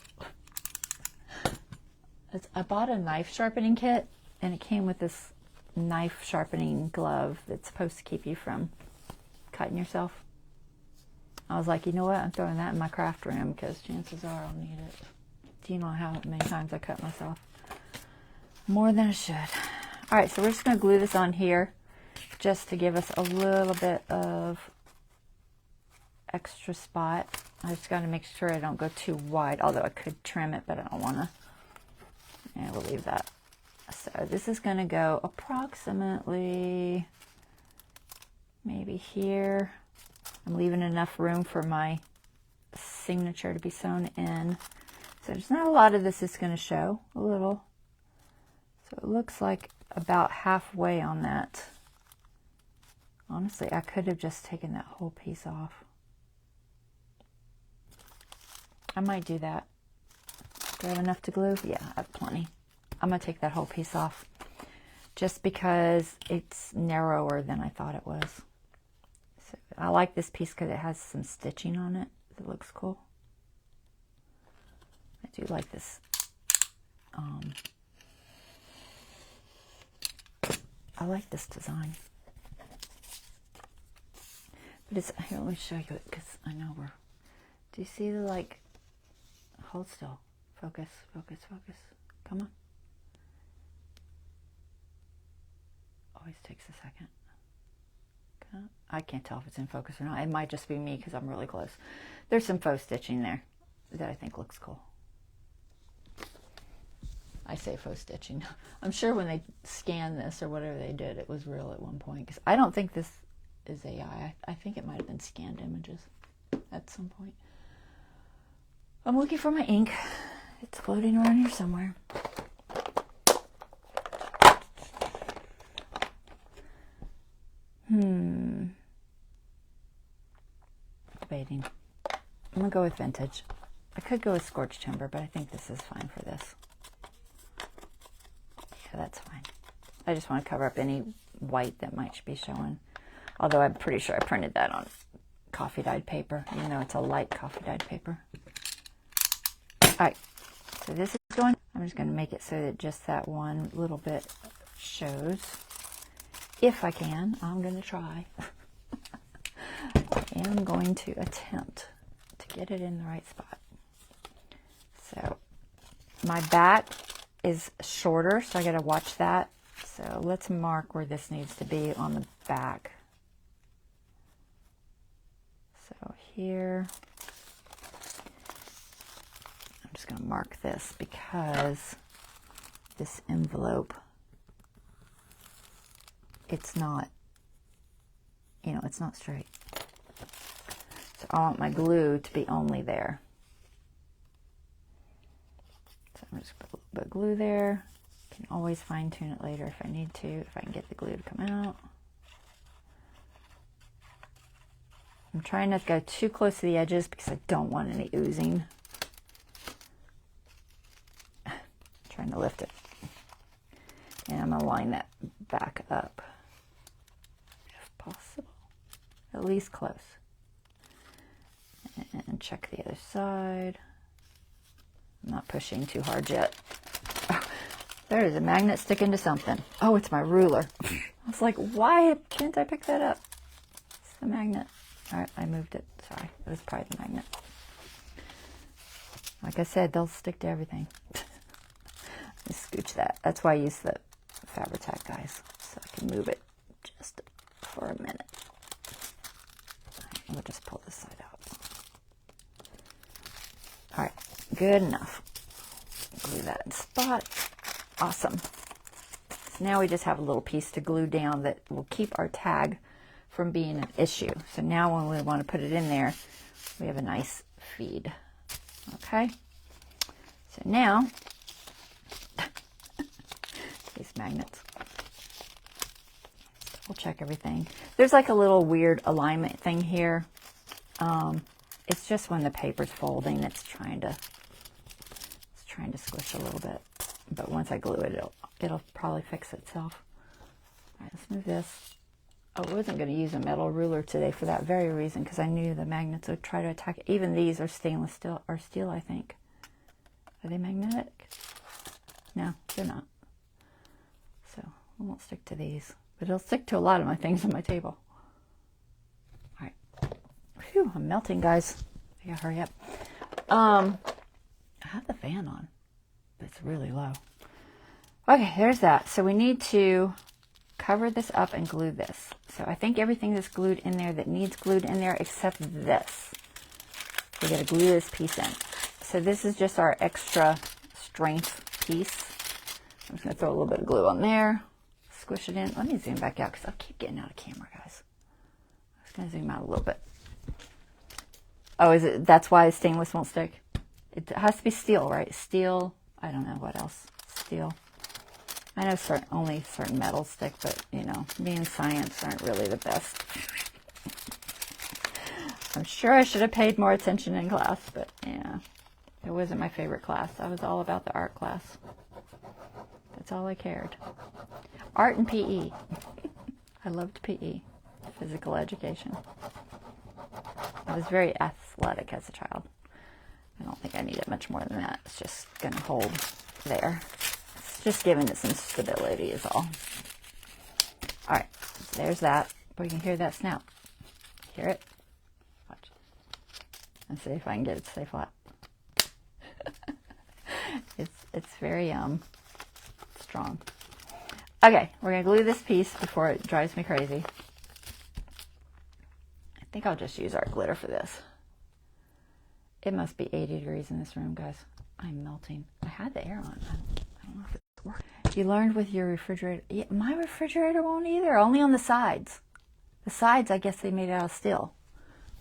I bought a knife sharpening kit, and it came with this knife sharpening glove that's supposed to keep you from cutting yourself. I was like, you know what? I'm throwing that in my craft room because chances are I'll need it. Do you know how many times I cut myself? More than I should. All right, so we're just going to glue this on here just to give us a little bit of extra spot. I just got to make sure I don't go too wide, although I could trim it, but I don't want to. And we'll leave that. So this is going to go approximately maybe here. I'm leaving enough room for my signature to be sewn in. So there's not a lot of this is going to show, a little. So it looks like about halfway on that. Honestly, I could have just taken that whole piece off. I might do that. Do I have enough to glue? Yeah, I have plenty. I'm going to take that whole piece off just because it's narrower than I thought it was. So I like this piece because it has some stitching on it. It looks cool. I do like this. I like this design. But it's, here, let me show you it, because I know we're, do you see the, like, hold still, focus, focus, focus, come on. Always takes a second. I can't tell if it's in focus or not. It might just be me because I'm really close. There's some faux stitching there that I think looks cool. I say faux stitching. I'm sure when they scanned this or whatever they did, it was real at one point. Because I don't think this is AI. I think it might have been scanned images at some point. I'm looking for my ink. It's floating around here somewhere. Debating. I'm gonna go with vintage. I could go with scorched timber, but I think this is fine for this. Yeah, that's fine. I just want to cover up any white that might be showing. Although I'm pretty sure I printed that on coffee dyed paper, even though it's a light coffee dyed paper. Alright, so this is going, I'm just going to make it so that just that one little bit shows. If I can, I'm going to try. I am going to attempt to get it in the right spot. So my back is shorter, so I got to watch that. So let's mark where this needs to be on the back. So here, I'm just going to mark this because this envelope, it's not, you know, it's not straight. So I want my glue to be only there. So I'm just going to put a little bit of glue there. Can always fine tune it later if I need to, if I can get the glue to come out. I'm trying not to go too close to the edges because I don't want any oozing. Trying to lift it. And I'm going to line that back up if possible. At least close. And check the other side. I'm not pushing too hard yet. Oh, there is a magnet sticking to something. Oh, it's my ruler. I was like, why can't I pick that up? It's the magnet. All right, I moved it. Sorry, it was probably the magnet. Like I said, they'll stick to everything. Just scooch that. That's why I use the Fabri-Tac, guys, so I can move it just for a minute. We'll just pull this side out. All right, good enough. Glue that in spot. Awesome. So now we just have a little piece to glue down that will keep our tag from being an issue. So now when we want to put it in there, we have a nice feed. Okay. So now, these magnets. We'll check everything. There's like a little weird alignment thing here. It's just when the paper's folding, it's trying to squish a little bit. But once I glue it, it'll probably fix itself. All right, let's move this. Oh, I wasn't going to use a metal ruler today for that very reason, because I knew the magnets would try to attack it. Even these are stainless steel, or steel, I think. Are they magnetic? No, they're not. So I won't stick to these, but it'll stick to a lot of my things on my table. All right. Phew, I'm melting, guys. I gotta hurry up. I have the fan on, but it's really low. Okay, there's that. So we need to cover this up and glue this. So I think everything is glued in there that needs glued in there except this. We got to glue this piece in. So this is just our extra strength piece. I'm just going to throw a little bit of glue on there. Squish it in. Let me zoom back out because I'll keep getting out of camera, guys. I'm just going to zoom out a little bit. Oh, is it? That's why stainless won't stick? It has to be steel, right? Steel. I don't know what else. Steel. I know only certain metals stick, but, you know, me and science aren't really the best. I'm sure I should have paid more attention in class, but, yeah, it wasn't my favorite class. I was all about the art class. That's all I cared. Art and PE. I loved PE, physical education. I was very athletic as a child. I don't think I needed much more than that. It's just going to hold there. Just giving it some stability is all. All right, there's that. But you can hear that snap. Hear it? Watch. Let's see if I can get it to stay flat. It's very strong. Okay, we're gonna glue this piece before it drives me crazy. I think I'll just use our glitter for this. It must be 80 degrees in this room, guys. I'm melting. I had the air on. I don't know if it's working. You learned with your refrigerator. Yeah, my refrigerator won't either. Only on the sides. The sides, I guess they made it out of steel.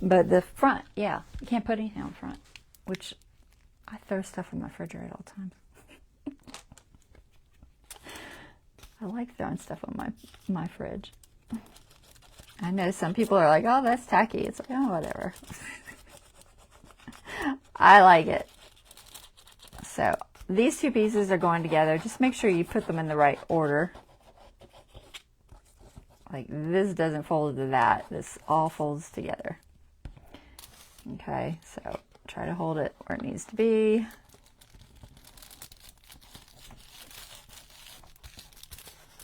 But the front, yeah. You can't put anything on front. Which, I throw stuff in my refrigerator all the time. I like throwing stuff on my fridge. I know some people are like, oh, that's tacky. It's like, oh, whatever. I like it. So these two pieces are going together. Just make sure you put them in the right order. Like this doesn't fold to that. This all folds together. Okay, so try to hold it where it needs to be.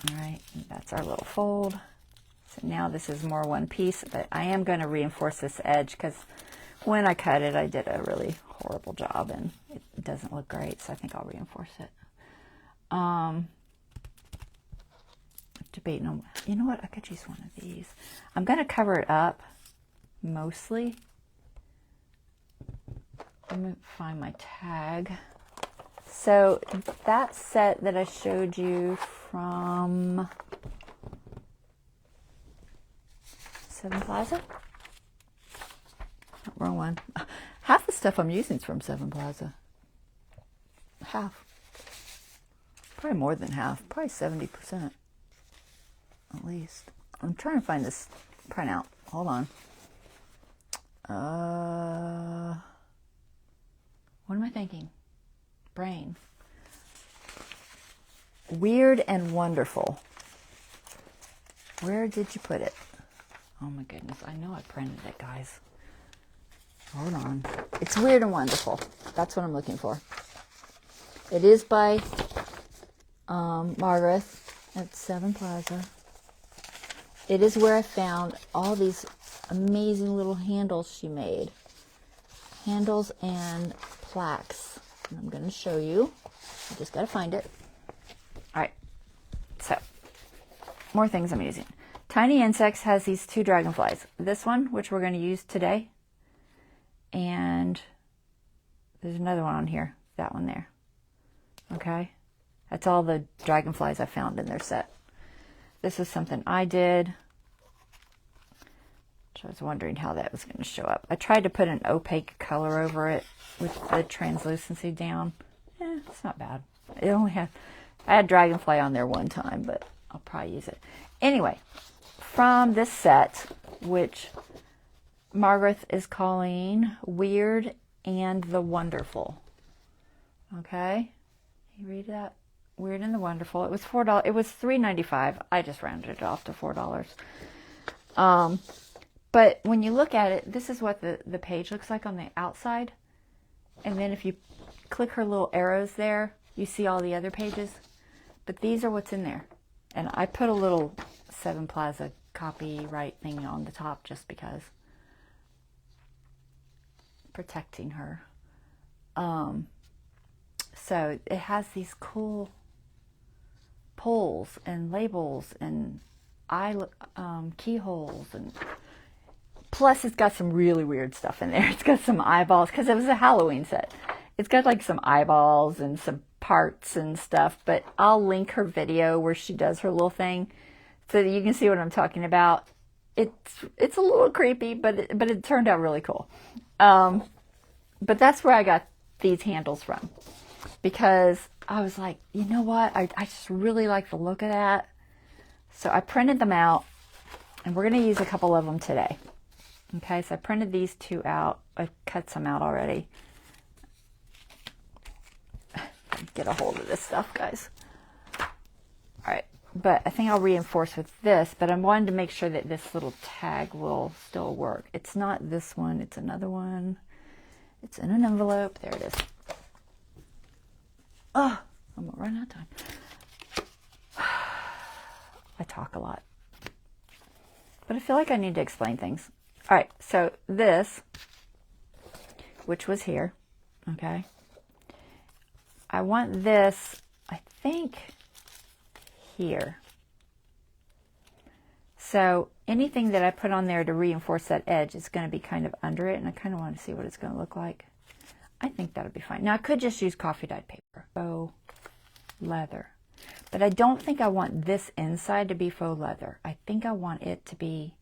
All right, that's our little fold. So now this is more one piece, but I am going to reinforce this edge because when I cut it, I did a really horrible job and it doesn't look great, so I think I'll reinforce it. Debating on, you know what, I could use one of these. I'm going to cover it up mostly. Let me find my tag. So that set that I showed you from Sevenplaza? Wrong one. Half the stuff I'm using is from Sevenplaza. Half. Probably more than half. Probably 70%. At least. I'm trying to find this printout. Hold on. What am I thinking? Brain. Weird and Wonderful. Where did you put it? Oh my goodness. I know I printed it, guys. Hold on. It's Weird and Wonderful. That's what I'm looking for. It is by Margaret at Sevenplaza. It is where I found all these amazing little handles she made. Handles and plaques. And I'm going to show you. I just got to find it. All right. So, more things I'm using. Tiny Insects has these two dragonflies. This one, which we're going to use today. And there's another one on here. That one there. Okay. That's all the dragonflies I found in their set. This is something I did. I was wondering how that was going to show up. I tried to put an opaque color over it with the translucency down. It's not bad. It only had, I had dragonfly on there one time, but I'll probably use it. Anyway, from this set, which Margaret is calling Weird and the Wonderful. Okay, you read that? Weird and the Wonderful. It was $4. It was $3.95. I just rounded it off to $4. But when you look at it, this is what the page looks like on the outside. And then if you click her little arrows there, you see all the other pages. But these are what's in there. And I put a little Sevenplaza copyright thing on the top just because. Protecting her. So it has these cool pulls and labels and keyholes and... Plus, it's got some really weird stuff in there. It's got some eyeballs, because it was a Halloween set. It's got like some eyeballs and some parts and stuff, but I'll link her video where she does her little thing so that you can see what I'm talking about. It's a little creepy, but it turned out really cool. But that's where I got these handles from, because I was like, you know what? I just really like the look of that. So I printed them out, and we're going to use a couple of them today. Okay, so I printed these two out. I cut some out already. Get a hold of this stuff, guys. All right, but I think I'll reinforce with this, but I wanted to make sure that this little tag will still work. It's not this one, it's another one. It's in an envelope. There it is. Oh, I'm gonna run out of time. I talk a lot. But I feel like I need to explain things. All right, so this, which was here, okay, I want this, I think, here. So anything that I put on there to reinforce that edge is going to be kind of under it, and I kind of want to see what it's going to look like. I think that'll be fine. Now, I could just use coffee dyed paper, faux leather. But I don't think I want this inside to be faux leather. I think I want it to be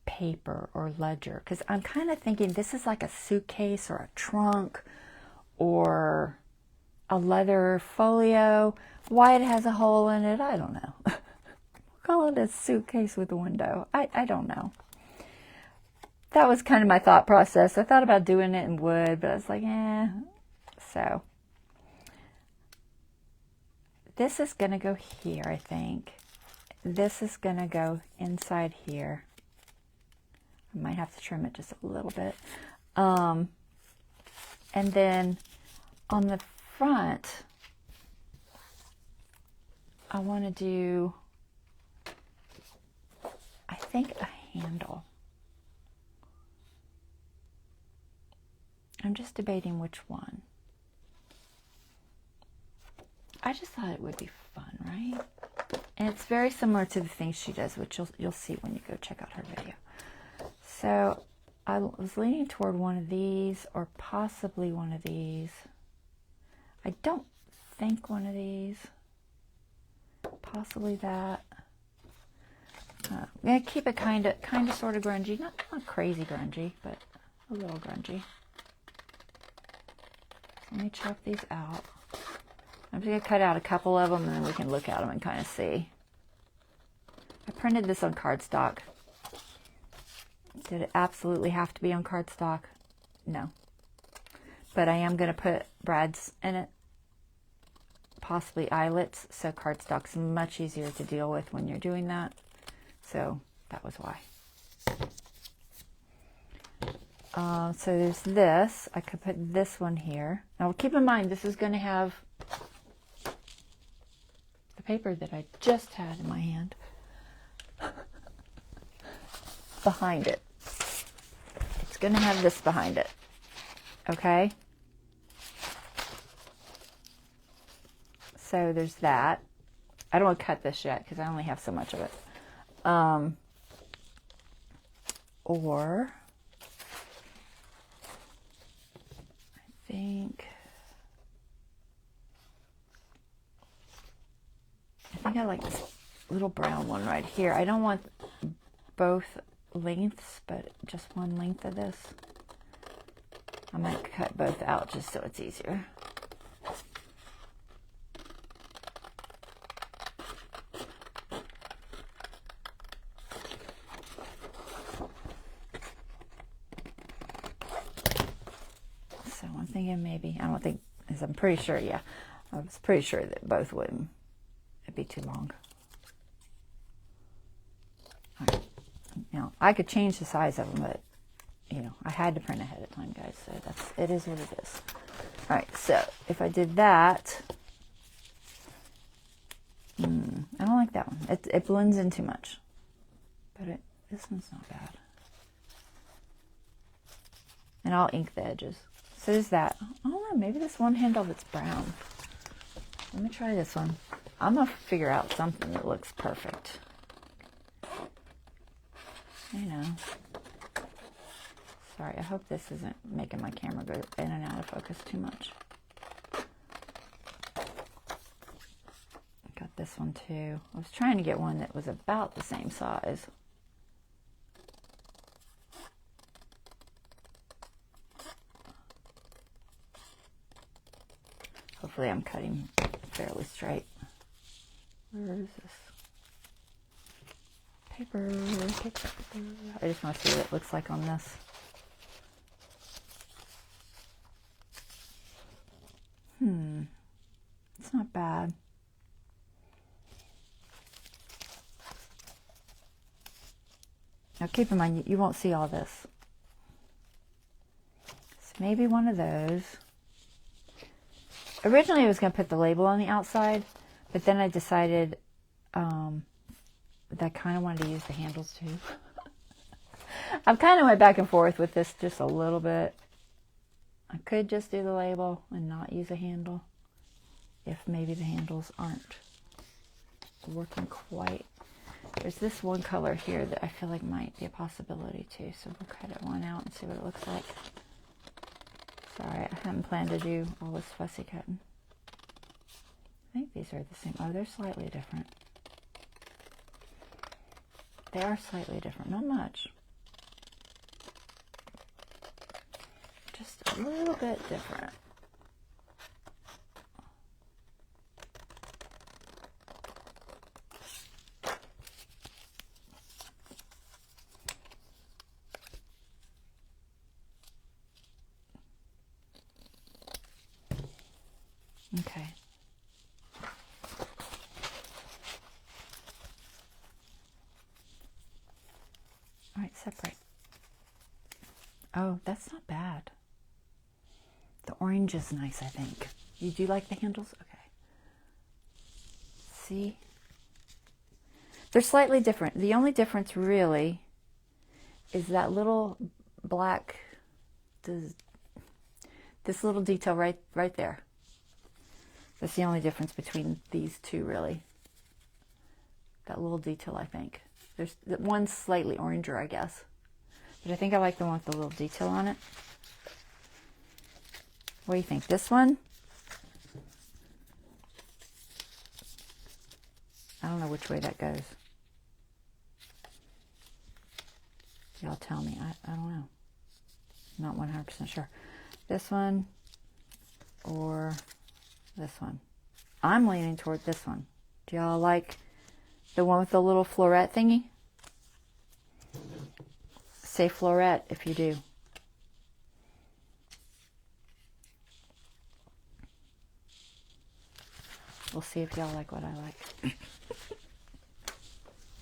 paper or ledger, because I'm kind of thinking this is like a suitcase or a trunk or a leather folio. Why it has a hole in it, I don't know. We'll call it a suitcase with a window. I don't know. That was kind of my thought process. I thought about doing it in wood, but I was like, eh. So this is going to go here, I think. This is going to go inside here. I might have to trim it just a little bit. And then on the front, I want to do, I think, a handle. I'm just debating which one. I just thought it would be fun, right? And it's very similar to the things she does, which you'll see when you go check out her video. So I was leaning toward one of these, or possibly one of these. I don't think one of these. Possibly that. I'm gonna keep it kind of sort of grungy, not crazy grungy, but a little grungy. Let me chop these out. I'm just going to cut out a couple of them, and then we can look at them and kind of see. I printed this on cardstock. Did it absolutely have to be on cardstock? No. But I am going to put brads in it, possibly eyelets, so cardstock's much easier to deal with when you're doing that. So that was why. So there's this. I could put this one here. Now keep in mind, this is going to have the paper that I just had in my hand behind it. It's going to have this behind it. Okay? So there's that. I don't want to cut this yet because I only have so much of it. Or I think I like this little brown one right here. I don't want both lengths, but just one length of this. I might cut both out just so it's easier. So I'm thinking maybe, I don't think, because I'm pretty sure, yeah, I was pretty sure that both wouldn't. It'd be too long. All right. Now, I could change the size of them, but, you know, I had to print ahead of time, guys, so it is what it is. All right, so if I did that, I don't like that one. It blends in too much, but this one's not bad. And I'll ink the edges. So there's that. I don't know, maybe this one handle that's brown. Let me try this one. I'm going to figure out something that looks perfect. You know. Sorry, I hope this isn't making my camera go in and out of focus too much. Got this one too. I was trying to get one that was about the same size. Hopefully I'm cutting fairly straight. Where is this? Paper. I just want to see what it looks like on this. It's not bad. Now keep in mind, you won't see all this. So maybe one of those. Originally I was going to put the label on the outside, but then I decided that I kind of wanted to use the handles too. I've kind of went back and forth with this just a little bit. I could just do the label and not use a handle if maybe the handles aren't working quite. There's this one color here that I feel like might be a possibility too, so we'll cut it one out and see what it looks like. Sorry, I hadn't planned to do all this fussy cutting. I think these are the same. Oh, they're slightly different. They are slightly different, not much. Just a little bit different. Okay. All right, separate. Oh, that's not bad. The orange is nice, I think. You do like the handles? Okay. See? They're slightly different. The only difference really is that little black, this little detail right there. That's the only difference between these two, really. That little detail, I think. There's one's slightly oranger, I guess. But I think I like the one with the little detail on it. What do you think? This one? I don't know which way that goes. Y'all tell me. I don't know. Not 100% sure. This one or this one. I'm leaning toward this one. Do y'all like the one with the little floret thingy? Say floret if you do. We'll see if y'all like what I like.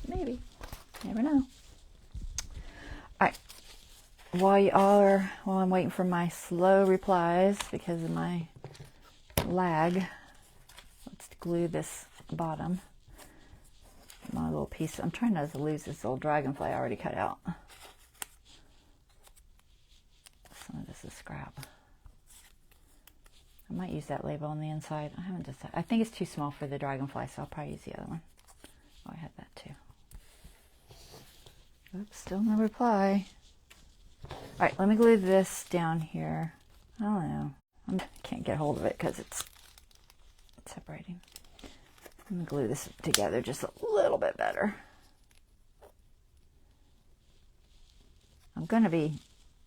Maybe. Never know. Alright. While I'm waiting for my slow replies because of my lag, let's glue this bottom. My little piece. I'm trying not to lose this old dragonfly I already cut out. Some of this is scrap. I might use that label on the inside. I haven't decided. I think it's too small for the dragonfly, so I'll probably use the other one. Oh, I had that too. Oops, still no reply. Alright, let me glue this down here. I don't know. I can't get hold of it because it's separating. Let me glue this together just a little bit better. I'm going to be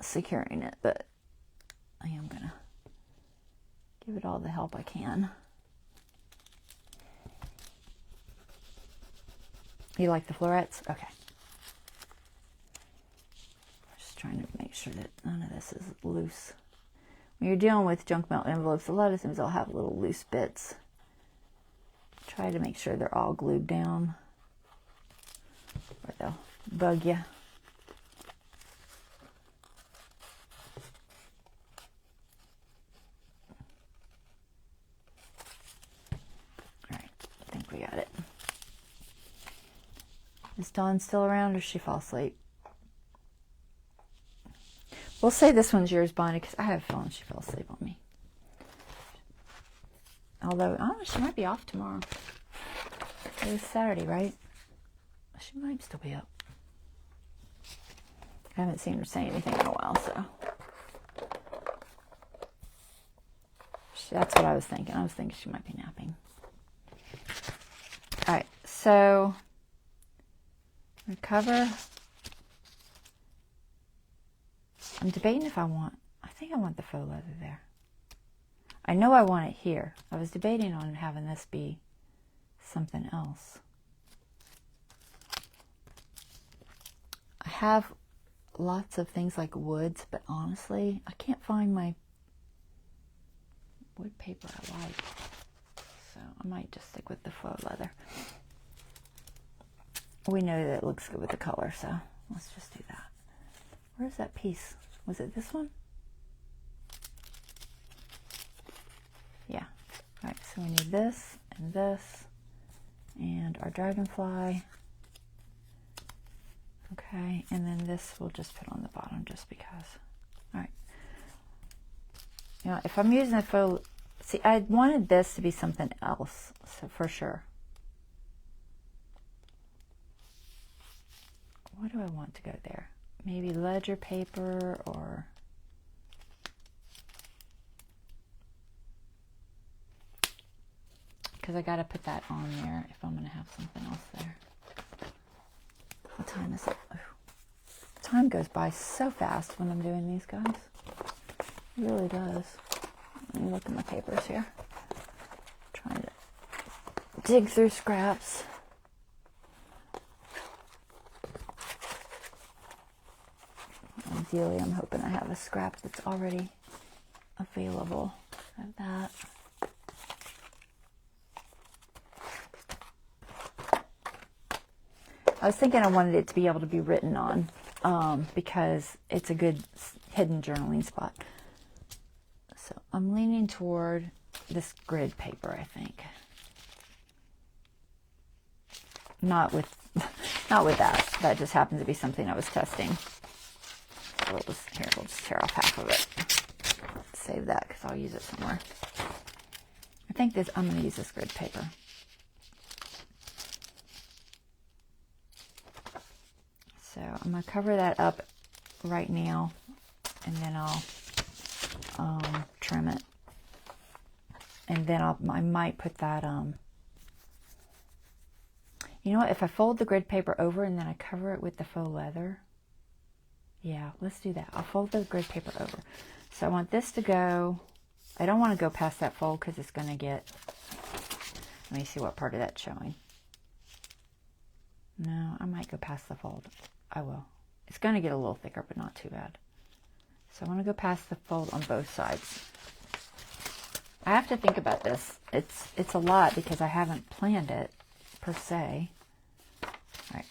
securing it, but I am going to give it all the help I can. You like the florets? Okay. Just trying to make sure that none of this is loose. When you're dealing with junk mail envelopes, a lot of times they'll have little loose bits. Try to make sure they're all glued down, or they'll bug you. All right, I think we got it. Is Dawn still around, or does she fall asleep? We'll say this one's yours, Bonnie, because I have a feeling she fell asleep on me. Although, I don't know, she might be off tomorrow. It was Saturday, right? She might still be up. I haven't seen her say anything in a while, so. That's what I was thinking. I was thinking she might be napping. All right, so cover. I'm debating if I think I want the faux leather there. I know I want it here. I was debating on having this be something else. I have lots of things like woods, but honestly, I can't find my wood paper I like. So I might just stick with the faux leather. We know that it looks good with the color, so let's just do that. Where's that piece? Was it this one? Yeah. All right, so we need this and our dragonfly. Okay. Okay, and then this we'll just put on the bottom just because. All right. You know, if I'm using a faux, see, I wanted this to be something else, so for sure. What do I want to go there? Maybe ledger paper or... because I got to put that on there if I'm going to have something else there. What time is it? Ooh. Time goes by so fast when I'm doing these, guys. It really does. Let me look at my papers here. Trying to dig through scraps. Ideally, I'm hoping I have a scrap that's already available. I have that. I was thinking I wanted it to be able to be written on because it's a good hidden journaling spot. So I'm leaning toward this grid paper, I think. Not with that. That just happens to be something I was testing. So we'll just tear off half of it. Save that because I'll use it somewhere. I think I'm going to use this grid paper. So I'm going to cover that up right now, and then I'll trim it. And then I might put that, you know what, if I fold the grid paper over and then I cover it with the faux leather, yeah, let's do that. I'll fold the grid paper over. So I want this to go, I don't want to go past that fold because it's going to get, let me see what part of that's showing. No, I might go past the fold. I will. It's going to get a little thicker, but not too bad. So I want to go past the fold on both sides. I have to think about this. It's a lot because I haven't planned it per se. All right.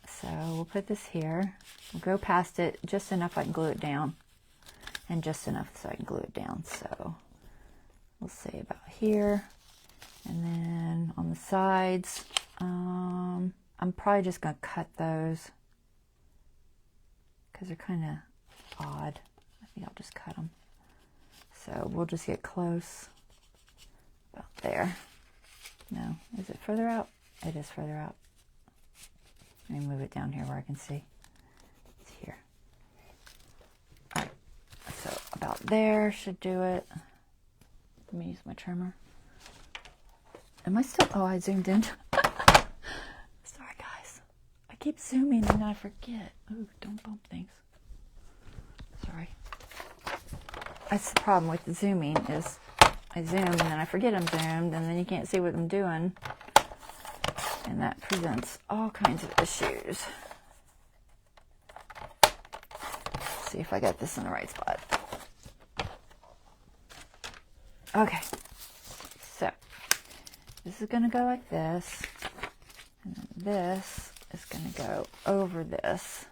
So we'll put this here. We'll go past it just enough I can glue it down. And just enough so I can glue it down. So we'll say about here. And then on the sides, I'm probably just going to cut those because they're kind of odd. I think I'll just cut them. So we'll just get close about there. No, is it further out? It is further out. Let me move it down here where I can see. It's here. All right, so about there should do it. Let me use my trimmer. Am I still, oh, I zoomed in. Sorry guys, I keep zooming and I forget. Ooh, don't bump things. Sorry. That's the problem with the zooming is I zoom and then I forget I'm zoomed and then you can't see what I'm doing. And that presents all kinds of issues. Let's see if I got this in the right spot. Okay. So this is going to go like this. And then this is going to go over this.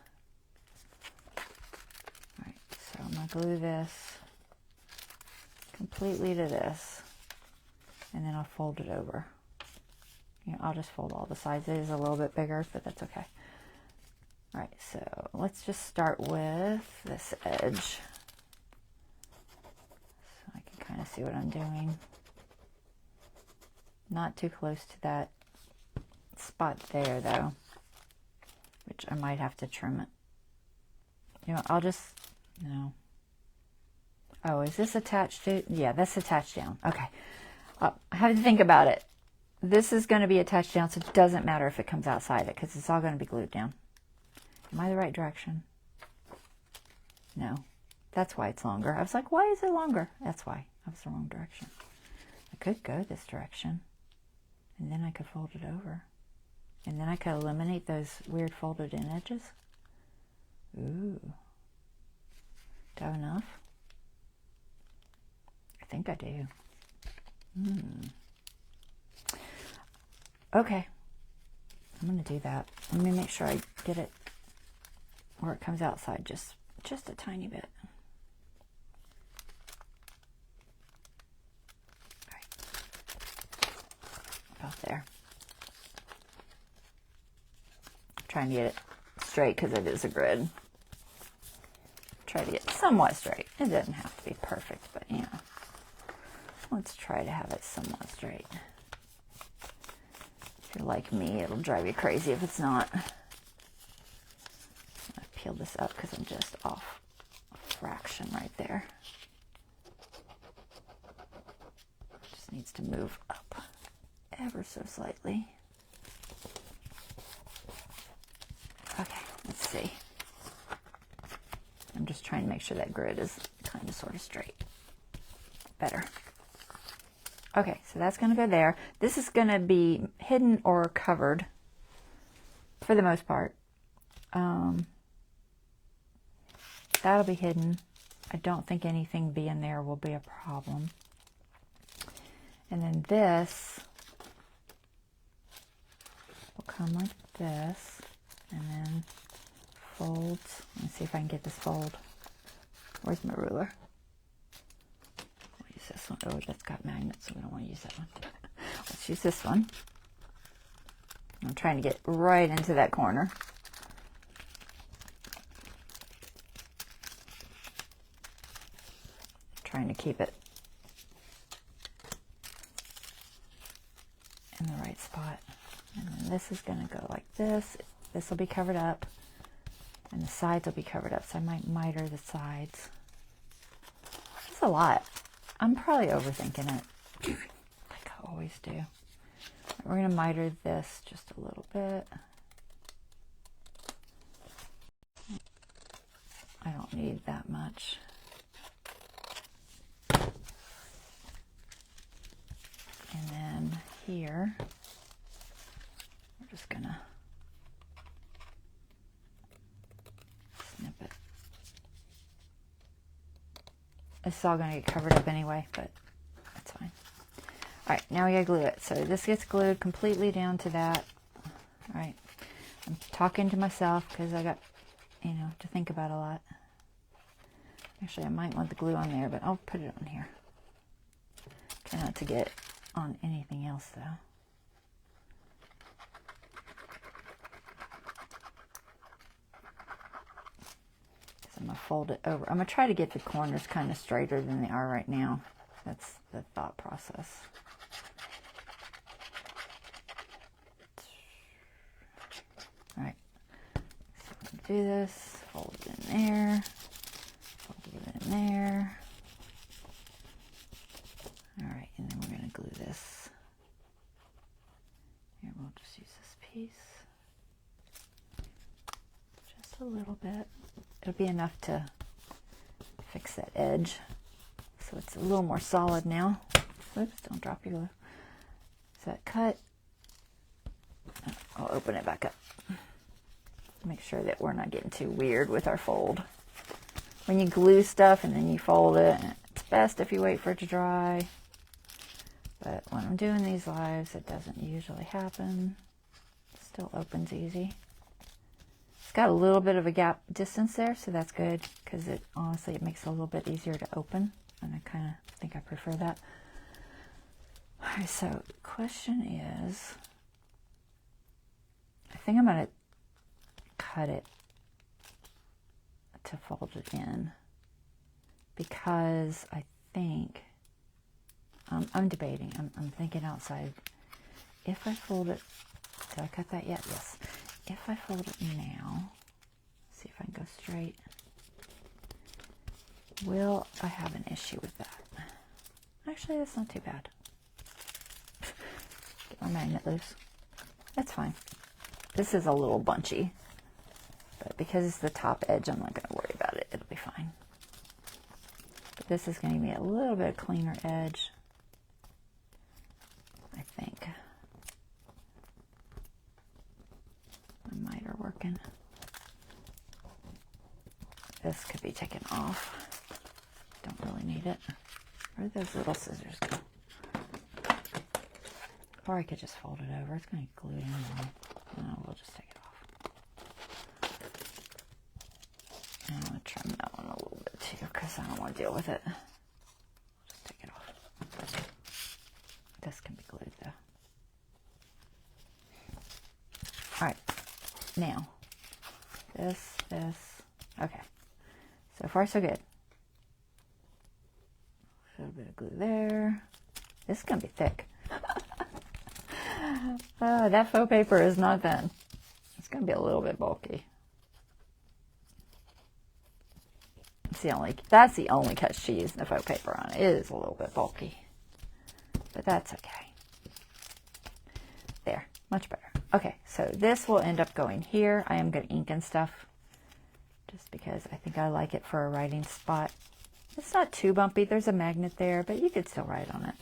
All right, so I'm going to glue this completely to this, and then I'll fold it over. You know, I'll just fold all the sides. It is a little bit bigger, but that's okay. All right, so let's just start with this edge, so I can kind of see what I'm doing. Not too close to that spot there, though, which I might have to trim it. You know, I'll just, no. Oh, is this attached to? Yeah, that's attached down. Okay. I have to think about it. This is going to be attached down, so it doesn't matter if it comes outside it, because it's all going to be glued down. Am I the right direction? No. That's why it's longer. I was like, why is it longer? That's why. I was the wrong direction. I could go this direction, and then I could fold it over. And then I could eliminate those weird folded in edges. Ooh. Do I have enough? I think I do. Okay. I'm going to do that. Let me make sure I get it where it comes outside just a tiny bit. All right. About there. I'm trying to get it straight because it is a grid. Try to get somewhat straight. It doesn't have to be perfect, but you know, let's try to have it somewhat straight. If you're like me, it'll drive you crazy if it's not. I'm gonna peel this up because I'm just off a fraction right there. Just needs to move up ever so slightly. Okay, let's see. I'm just trying to make sure that grid is kind of sort of straight. Better. Okay, so that's going to go there. This is going to be hidden or covered for the most part. That'll be hidden. I don't think anything being there will be a problem. And then this will come like this, and then folds. Let me see if I can get this fold. Where's my ruler? I'll use this one. Oh, that's got magnets, so we don't want to use that one. Let's use this one. I'm trying to get right into that corner. Trying to keep it in the right spot. And then this is going to go like this. This will be covered up. And the sides will be covered up, so I might miter the sides. That's a lot. I'm probably overthinking it, like I always do. We're going to miter this just a little bit. I don't need that much. And then here, we're just going to snip it. It's all going to get covered up anyway, but that's fine. All right, now we got to glue it. So this gets glued completely down to that. All right, I'm talking to myself because I got, you know, to think about a lot. Actually, I might want the glue on there, but I'll put it on here. Try not to get on anything else though. I'm going to fold it over. I'm going to try to get the corners kind of straighter than they are right now. That's the thought process. All right. So I'm going to do this. Fold it in there. Fold it in there. All right. And then we're going to glue this. Here, we'll just use this piece. Just a little bit. It'll be enough to fix that edge. So it's a little more solid now. Oops, don't drop your glue. Is that cut? I'll open it back up. Make sure that we're not getting too weird with our fold. When you glue stuff and then you fold it, it's best if you wait for it to dry. But when I'm doing these lives, it doesn't usually happen. It still opens easy. It's got a little bit of a gap distance there, so that's good because it honestly it makes it a little bit easier to open, and I kind of think I prefer that. All right, so the question is, I think I'm going to cut it to fold it in because I think I'm debating. I'm thinking outside. If I fold it, did I cut that yet? Yes. If I fold it now, see if I can go straight. Will I have an issue with that? Actually, that's not too bad. Get my magnet loose. That's fine. This is a little bunchy, but because it's the top edge, I'm not going to worry about it. It'll be fine. But this is going to give me a little bit cleaner edge, I think. My miter working. This could be taken off. Don't really need it. Where did those little scissors go? Or I could just fold it over. It's going to glue it in. No, we'll just take it off. And I'm going to trim that one a little bit too because I don't want to deal with it. Just take it off. This can be glued though. Alright, now this. Okay, so far so good. A little bit of glue there. This is gonna be thick. That faux paper is not thin. It's gonna be a little bit bulky. That's the only catch to use the faux paper on. It is a little bit bulky, but that's okay. There, much better. Okay, so this will end up going here. I am going to ink and stuff just because I think I like it for a writing spot. It's not too bumpy. There's a magnet there, but you could still write on it.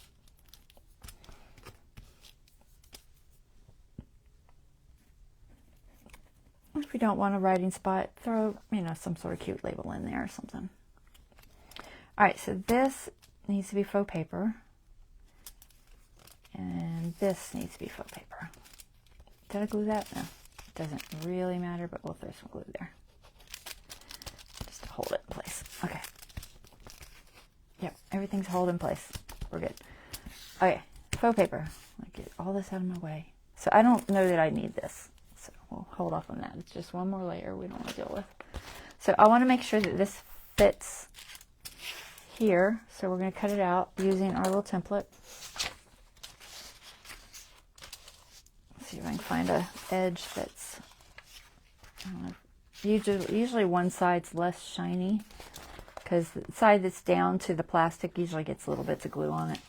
If you don't want a writing spot, throw, some sort of cute label in there or something. All right, so this needs to be faux paper. And this needs to be faux paper. Did I glue that? No, it doesn't really matter, but we'll throw some glue there. Just to hold it in place. Okay. Yep, everything's held in place. We're good. Okay, faux paper. I'll get all this out of my way. So I don't know that I need this. So we'll hold off on that. It's just one more layer we don't want to deal with. So I want to make sure that this fits here. So we're going to cut it out using our little template. See if I can find a edge that's, I don't know, usually one side's less shiny because the side that's down to the plastic usually gets little bits of glue on it.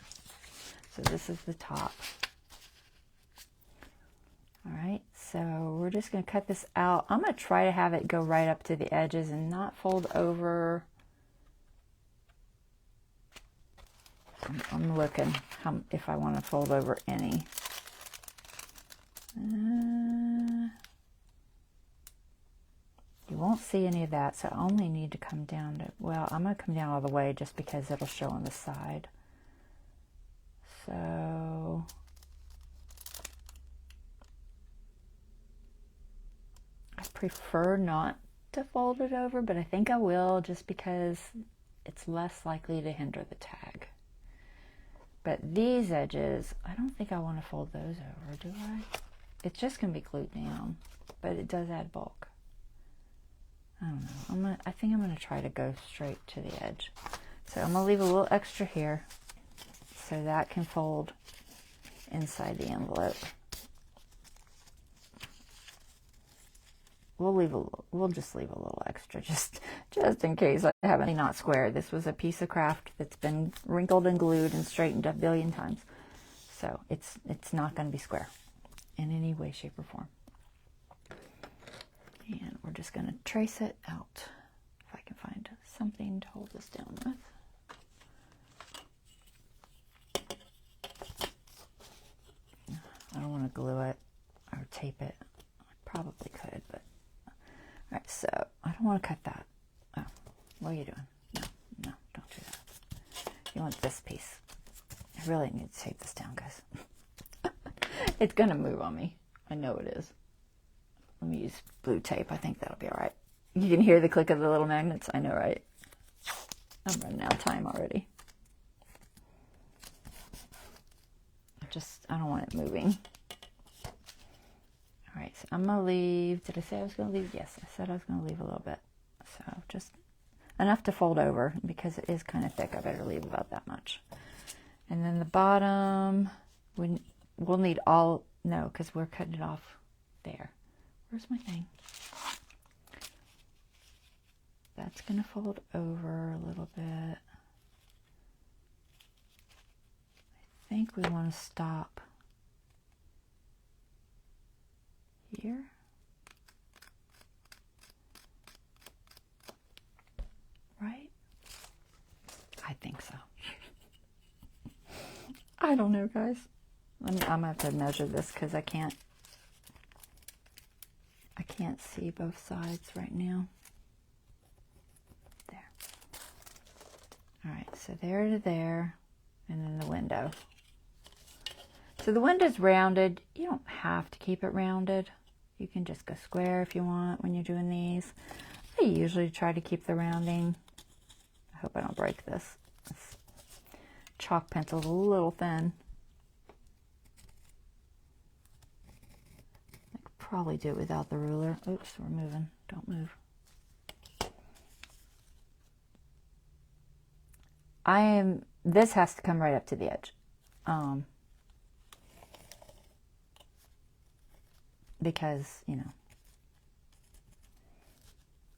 So this is the top. All right, so we're just going to cut this out. I'm going to try to have it go right up to the edges and not fold over. I'm looking if I want to fold over any. You won't see any of that, so I only need to come down to, well, I'm going to come down all the way just because it'll show on the side. So I prefer not to fold it over, but I think I will just because it's less likely to hinder the tag. But these edges, I don't think I want to fold those over, do I? It's just going to be glued down, but it does add bulk. I don't know. I think I'm going to try to go straight to the edge. So I'm going to leave a little extra here so that can fold inside the envelope. We'll just leave a little extra just in case I have any not square. This was a piece of craft that's been wrinkled and glued and straightened a billion times. So it's not going to be square in any way, shape, or form. And we're just going to trace it out. If I can find something to hold this down with. I don't want to glue it or tape it. I probably could, but all right, so I don't want to cut that. Oh, what are you doing? No, don't do that. You want this piece. I really need to tape this down, guys. It's going to move on me. I know it is. Let me use blue tape. I think that'll be all right. You can hear the click of the little magnets. I know, right? I'm running out of time already. I don't want it moving. All right, so I'm going to leave. Did I say I was going to leave? Yes, I said I was going to leave a little bit. So just enough to fold over because it is kind of thick. I better leave about that much. And then the bottom, we'll need all, no, because we're cutting it off there. Where's my thing? That's going to fold over a little bit. I think we want to stop here. Right? I think so. I don't know, guys. I'm going to have to measure this because I can't see both sides right now. There. All right, so there to there, and then the window. So the window's rounded. You don't have to keep it rounded. You can just go square if you want when you're doing these. I usually try to keep the rounding. I hope I don't break this. This chalk pencil's a little thin. Probably do it without the ruler. Oops, we're moving don't move. This has to come right up to the edge. Because, you know,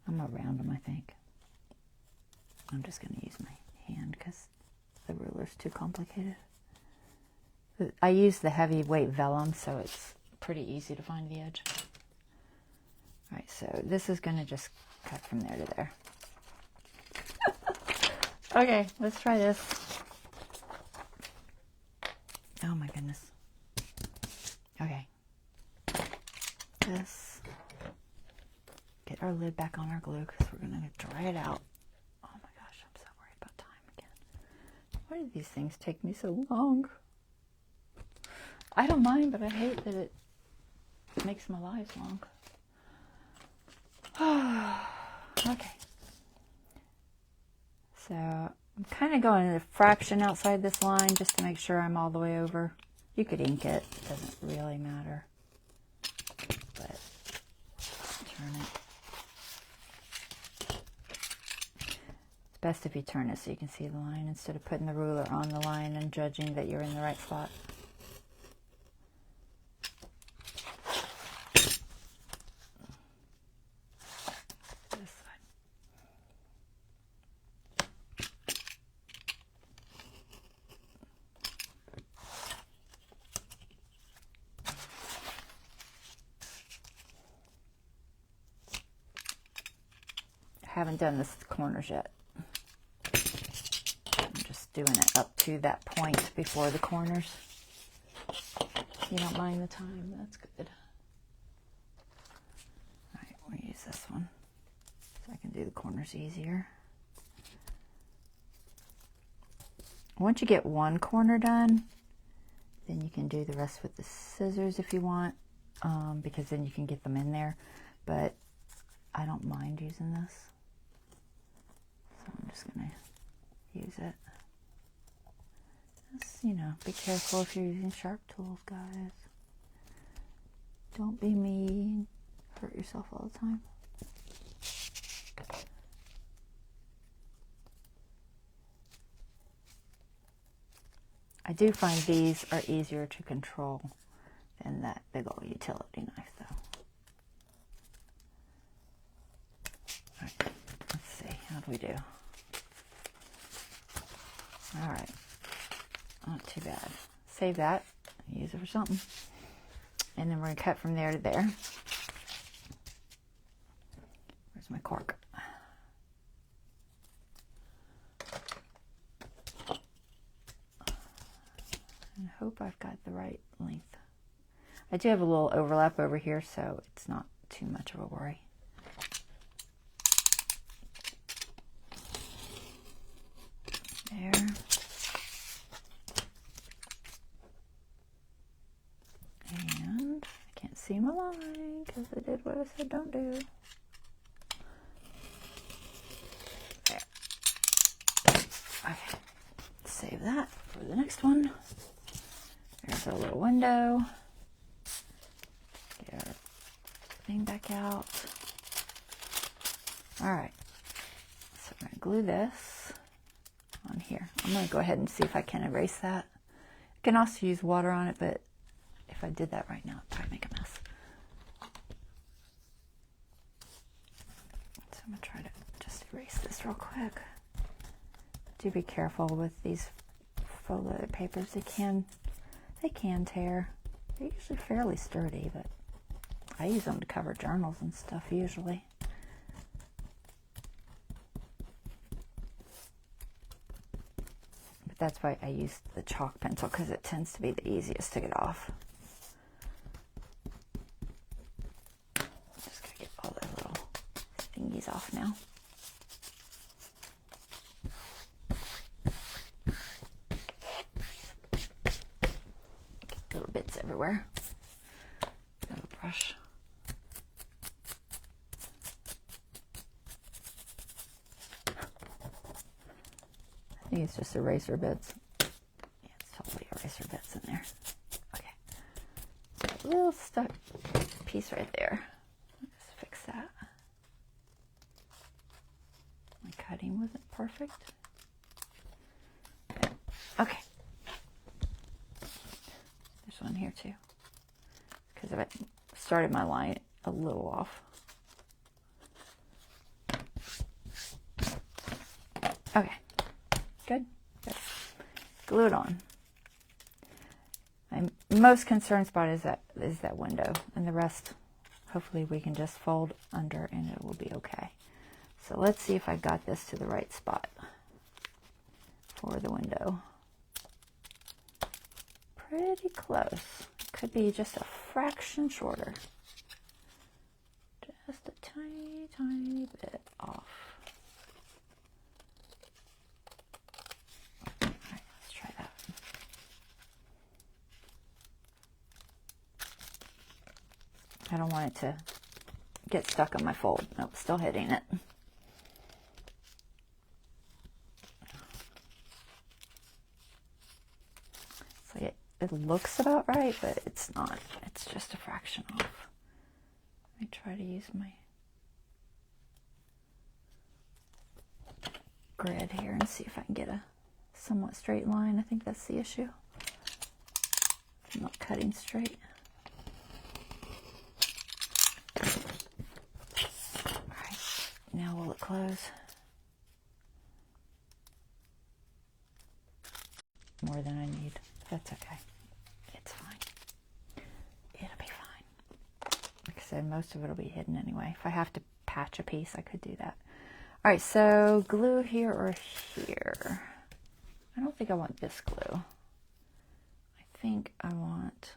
I'm around them, I think. I'm just going to use my hand because the ruler's too complicated. I use the heavyweight vellum, so it's pretty easy to find the edge. All right, so this is going to just cut from there to there. Okay, let's try this. Oh my goodness. Okay. This. Get our lid back on our glue because we're going to dry it out. Oh my gosh, I'm so worried about time again. Why do these things take me so long? I don't mind, but I hate that it makes my lives long. Okay. So I'm kind of going a fraction outside this line just to make sure I'm all the way over. You could ink it. It doesn't really matter. But turn it. It's best if you turn it so you can see the line instead of putting the ruler on the line and judging that you're in the right spot. Haven't done this corners yet. I'm just doing it up to that point before the corners. If you don't mind the time, that's good. All right, we'll use this one so I can do the corners easier. Once you get one corner done, then you can do the rest with the scissors if you want, because then you can get them in there. But I don't mind using this. So I'm just going to use it. Just, you know, be careful if you're using sharp tools, guys. Don't be mean. Hurt yourself all the time. I do find these are easier to control than that big old utility knife, though. All right, let's see. How do we do? All right. Not too bad. Save that. Use it for something. And then we're going to cut from there to there. Where's my cork? And hope I've got the right length. I do have a little overlap over here, so it's not too much of a worry. There. And I can't see my line because I did what I said don't do. There. Okay. Save that for the next one. There's our little window. Get our thing back out. Alright. So I'm going to glue this on here. I'm going to go ahead and see if I can erase that. I can also use water on it, but if I did that right now, it'd probably make a mess. So I'm going to try to just erase this real quick. Do be careful with these faux leather papers. They can tear. They're usually fairly sturdy, but I use them to cover journals and stuff usually. But that's why I use the chalk pencil, because it tends to be the easiest to get off. Just gotta get all the little thingies off now. Little bits everywhere. Got a brush. I think it's just eraser bits. Yeah, it's totally eraser bits in there. Okay. So a little stuck piece right there. Just fix that. cutting wasn't perfect. Okay. There's one here too, because I started my line a little off. Okay, good. Glue it on. My most concerned spot is that window, and the rest, hopefully we can just fold under and it will be okay. So let's see if I got this to the right spot for the window. Pretty close. Could be just a fraction shorter. Just a tiny, tiny bit off. All right, let's try that. I don't want it to get stuck on my fold. Nope, still hitting it. So it looks about right, but it's not. It's just a fraction off. Let me try to use my grid here and see if I can get a somewhat straight line. I think that's the issue. I'm not cutting straight. Alright, now will it close? More than I need. That's okay. It's fine. It'll be fine. Like I said, most of it will be hidden anyway. If I have to patch a piece, I could do that. Alright, so glue here or here? I don't think I want this glue. I think I want...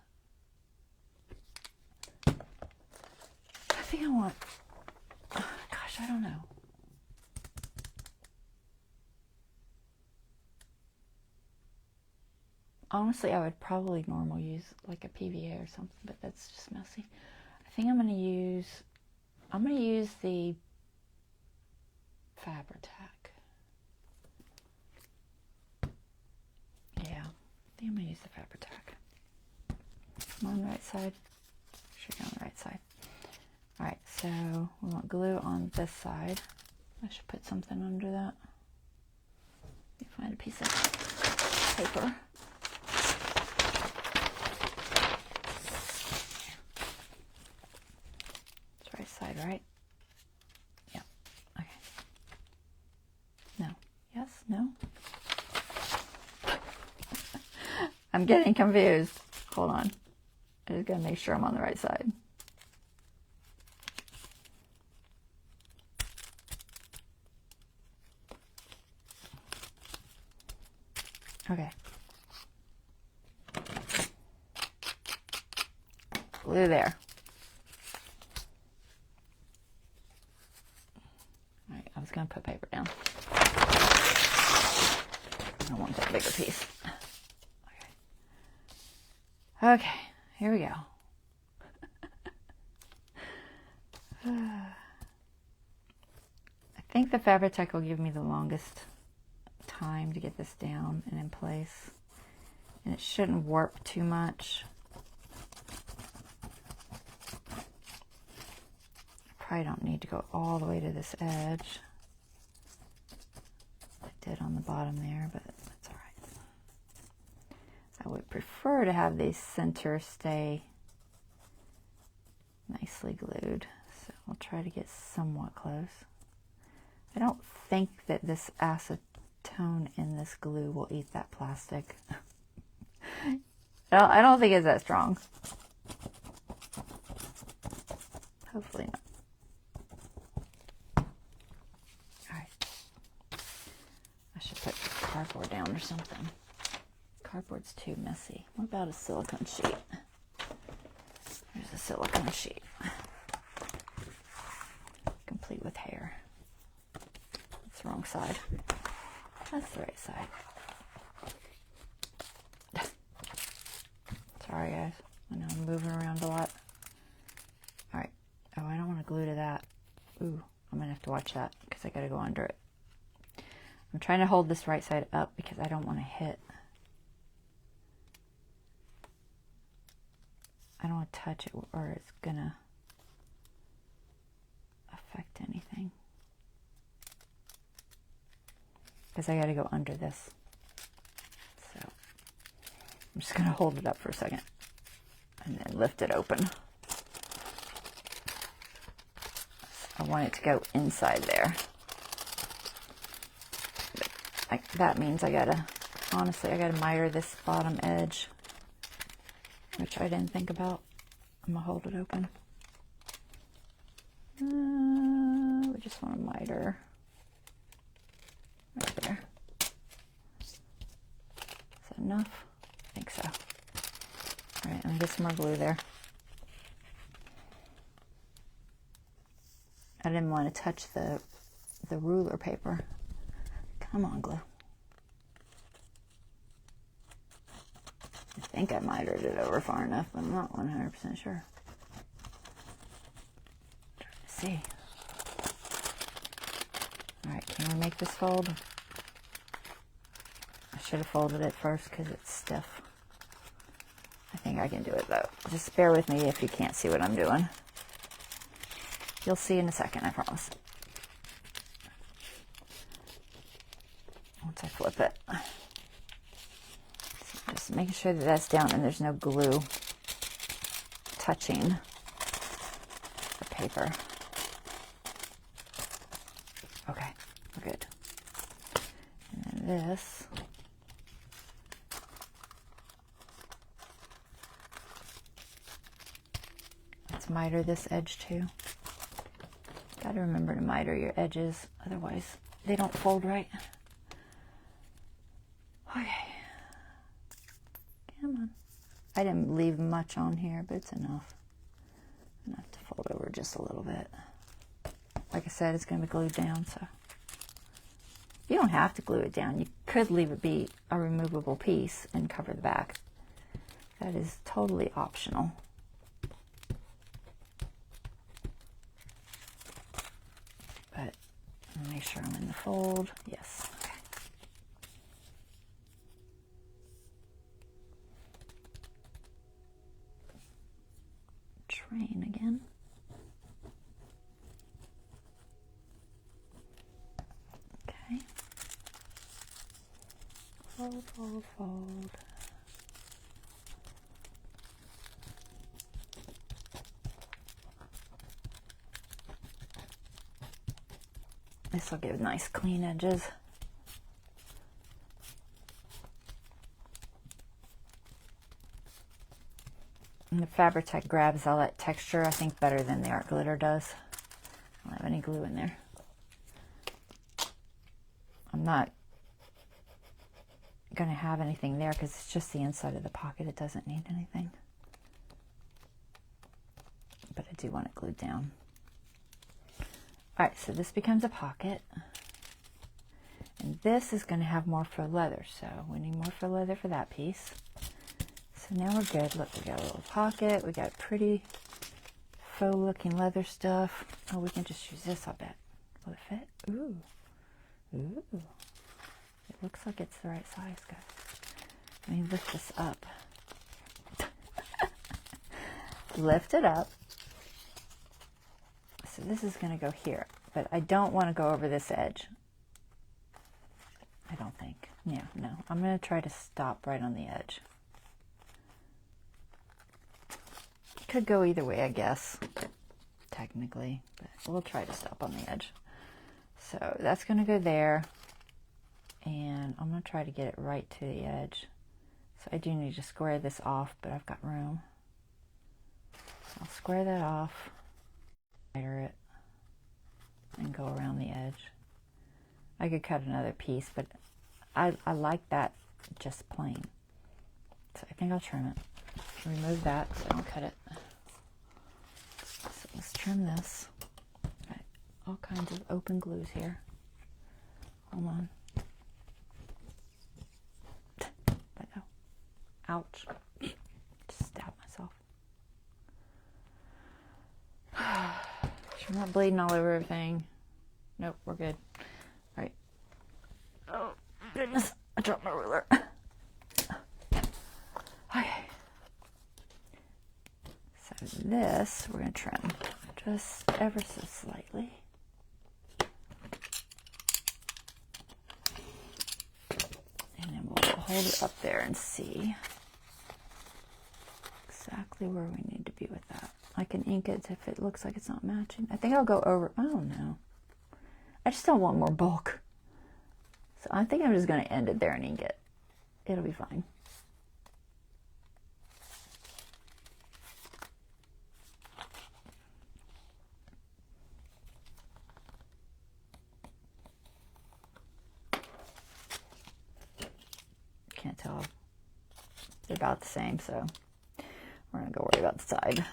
gosh, I don't know. Honestly, I would probably normally use like a PVA or something, but that's just messy. I think I'm going to use the Fabri-Tac. Yeah, I think I'm going to use the Fabri-Tac. I'm on the right side. Should be on the right side. Alright, so we want glue on this side. I should put something under that. Let me find a piece of paper. It's right side, right? Yeah. Okay. No. Yes? No? I'm getting confused. Hold on. I just gotta make sure I'm on the right side. Okay. Glue there. All right, I was going to put paper down. I want that bigger piece. Okay. Okay, here we go. I think the Fabri-Tac will give me the longest time to get this down and in place, and it shouldn't warp too much. I probably don't need to go all the way to this edge. I did on the bottom there, but that's all right. I would prefer to have these centers stay nicely glued, so I'll try to get somewhat close. I don't think that this acetone in this glue will eat that plastic. I don't think it's that strong. Hopefully not. Alright. I should put cardboard down or something. Cardboard's too messy. What about a silicone sheet? There's a silicone sheet. Complete with hair. That's the wrong side. That's the right side. Sorry guys, I know I'm moving around a lot. Alright, oh I don't want to glue to that. Ooh, I'm going to have to watch that because I got to go under it. I'm trying to hold this right side up because I don't want to hit. I don't want to touch it or it's going to affect anything. because I got to go under this. So I'm just going to hold it up for a second and then lift it open. I want it to go inside there. But that means I gotta, honestly, I gotta miter this bottom edge, which I didn't think about. I'm gonna hold it open. We just want to miter right there. Is that enough? I think so. All right, let me get some more glue there. I didn't want to touch the ruler paper. Come on, glue. I think I mitered it over far enough, but I'm not 100% sure. Let's see. All right, can we make this fold? I should have folded it first because it's stiff. I think I can do it though. Just bear with me if you can't see what I'm doing. You'll see in a second, I promise. Once I flip it. So just making sure that that's down and there's no glue touching the paper. Okay, we're good. And then this. Let's miter this edge too. Got to remember to miter your edges, otherwise they don't fold right. Okay. Come on. I didn't leave much on here, but it's enough. Enough to fold over just a little bit. Like I said, it's going to be glued down, so you don't have to glue it down. You could leave it be a removable piece and cover the back. That is totally optional. But make sure I'm in the fold. Yes. Okay. Train again. Okay. Fold, fold, fold. This will give nice clean edges. And the Fabri-Tac grabs all that texture, I think, better than the art glitter does. I don't have any glue in there. I'm not going to have anything there because it's just the inside of the pocket. It doesn't need anything. But I do want it glued down. Alright, so this becomes a pocket. And this is going to have more faux leather. So we need more faux leather for that piece. So now we're good. Look, we got a little pocket. We got pretty faux looking leather stuff. Oh, we can just use this, I bet. Will it fit? Ooh. Ooh. It looks like it's the right size, guys. Let me lift this up. Lift it up. So this is going to go here, but I don't want to go over this edge. I don't think. Yeah, no. I'm going to try to stop right on the edge. Could go either way, I guess, technically, but we'll try to stop on the edge. So that's going to go there, and I'm going to try to get it right to the edge. So I do need to square this off, but I've got room. I'll square that off. It and go around the edge. I could cut another piece, but I like that just plain. So I think I'll trim it. Remove that so I don't cut it. So let's trim this. Right. All kinds of open glues here. Hold on. Let go. Ouch. Just stabbed myself. I'm not bleeding all over everything. Nope, we're good. All right. Oh, goodness. I dropped my ruler. Okay. So this, we're going to trim just ever so slightly. hold it up there and see exactly where we need to be with that. I can ink it if it looks like it's not matching. I think I'll go over, I don't know. I just don't want more bulk. So I think I'm just going to end it there and ink it. It'll be fine. Can't tell. They're about the same, so we're going to go worry about the side.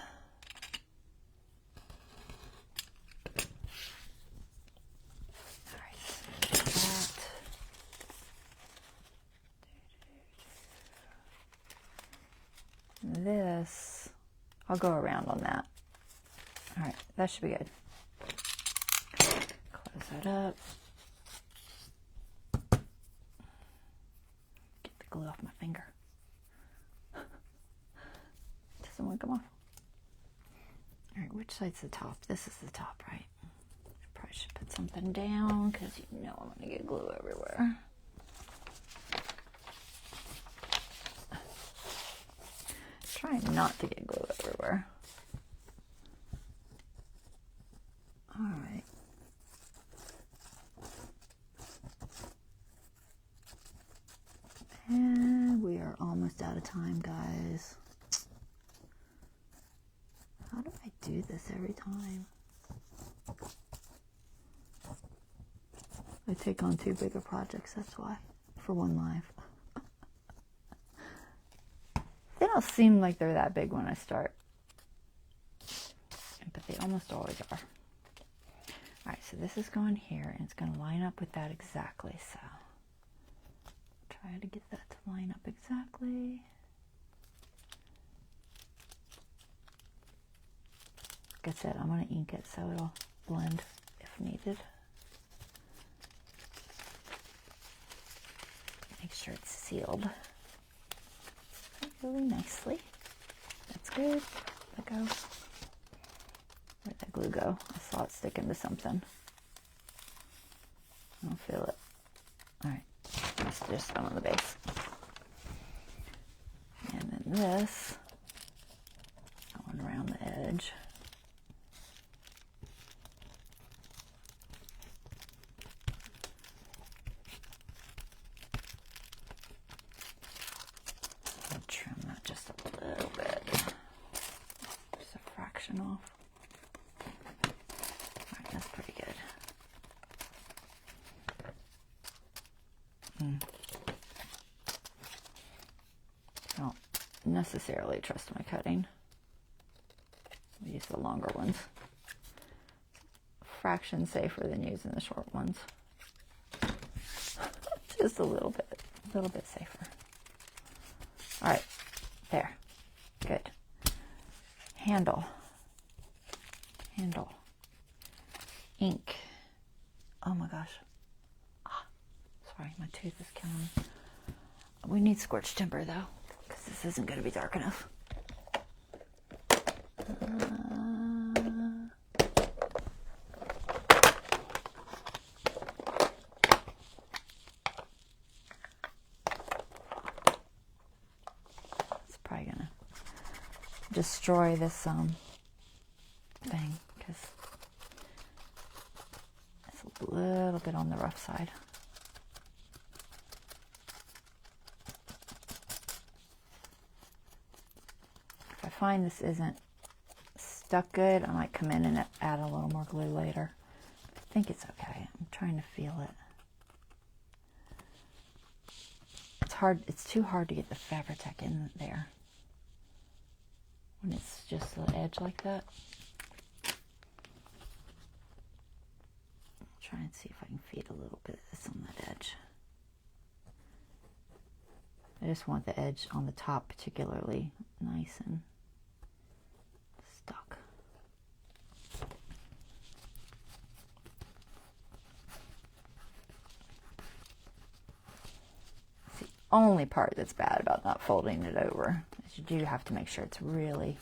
This, I'll go around on that. All right, that should be good. Close that up. Get the glue off my finger. Doesn't want to come off. All right, which side's the top? This is the top, right? Probably should put something down because you know I'm going to get glue everywhere. Trying not to get glue everywhere. All right. And we are almost out of time, guys. How do I do this every time? I take on 2 bigger projects, that's why, for one live. They don't seem like they're that big when I start, but they almost always are. All right, so this is going here, and it's going to line up with that exactly. So try to get that to line up exactly. Like I said, I'm going to ink it so it'll blend if needed. Make sure it's sealed really nicely. That's good. Let go. Where'd that glue go? I saw it sticking to something. I don't feel it. Alright. It's just on the base. And then this, going around the edge. Trim that just a little bit. Just a fraction off. Alright, that's pretty good. I don't necessarily trust my cutting. I use the longer ones. Fraction safer than using the short ones. Just a little bit safer. All right, there, good. Handle, ink. Oh my gosh. Sorry, my tooth is killing me. We need scorched timber though, because this isn't going to be dark enough. Destroy this thing because it's a little bit on the rough side. If I find this isn't stuck good, I might come in and add a little more glue later. I think it's okay. I'm trying to feel it. It's hard. It's too hard to get the Fabri-Tac in there when it's just the edge like that. I'll try and see if I can feed a little bit of this on that edge. I just want the edge on the top particularly nice and stuck. It's the only part that's bad about not folding it over. You do have to make sure it's really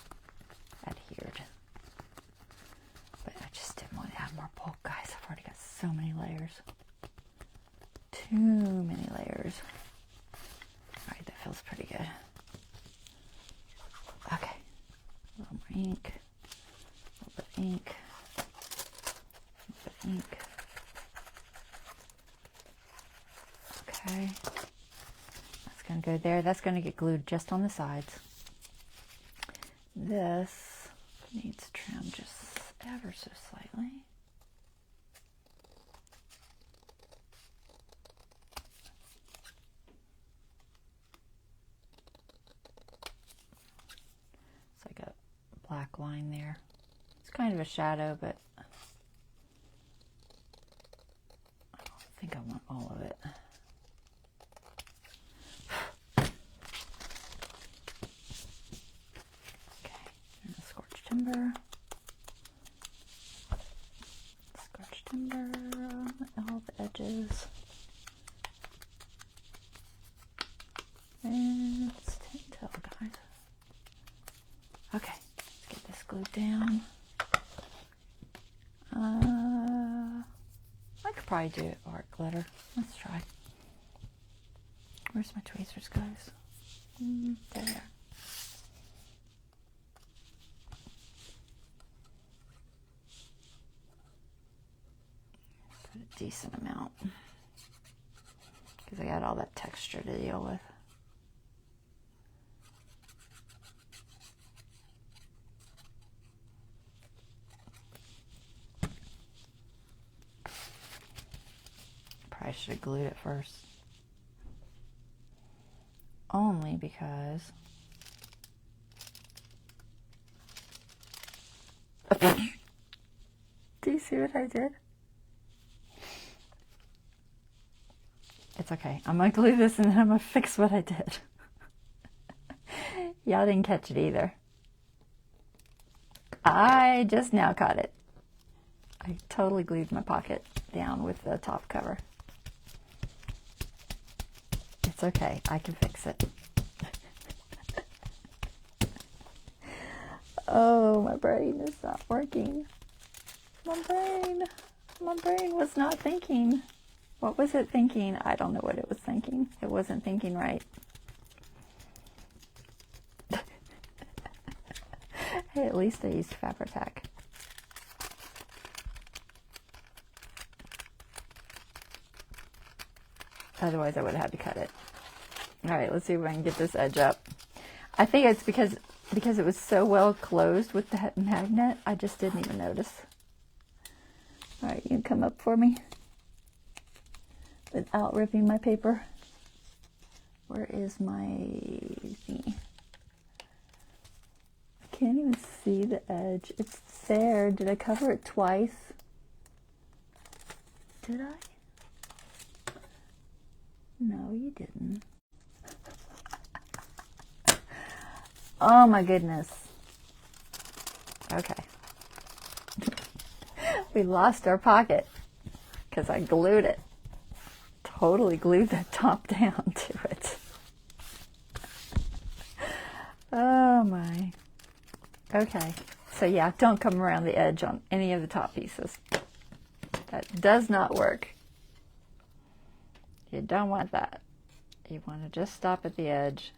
adhered. But I just didn't want to add more bulk, guys. I've already got so many layers. Too many layers. feels pretty good. Okay, a little more ink, a little bit of ink, a little bit of ink. Okay, that's going to go there. That's going to get glued just on the sides. This needs trim just ever so slightly. It's like a black line there. It's kind of a shadow, but I don't think I want all of it. Timber, scorched timber on all the edges, and it's tail, guys. Okay, let's get this glued down. I could probably do art glitter. Let's try. Where's my tweezers, guys? There. A decent amount because I got all that texture to deal with. Probably should have glued it first, only because do you see what I did? It's okay. I'm going to glue this and then I'm going to fix what I did. Y'all didn't catch it either. I just now caught it. I totally glued my pocket down with the top cover. It's okay. I can fix it. Oh, my brain is not working. My brain was not thinking. What was it thinking? I don't know what it was thinking. It wasn't thinking right. Hey, at least I used Fabri-Tac. Otherwise, I would have had to cut it. All right, let's see if I can get this edge up. I think it's because it was so well closed with the magnet, I just didn't even notice. All right, you can come up for me without ripping my paper. Where is my thingy? I can't even see the edge. It's there. Did I cover it twice? Did I? No, you didn't. Oh my goodness. Okay. We lost our pocket because I glued it. Totally glued the top down to it. Oh my. Okay. So yeah, don't come around the edge on any of the top pieces. That does not work. You don't want that. You want to just stop at the edge.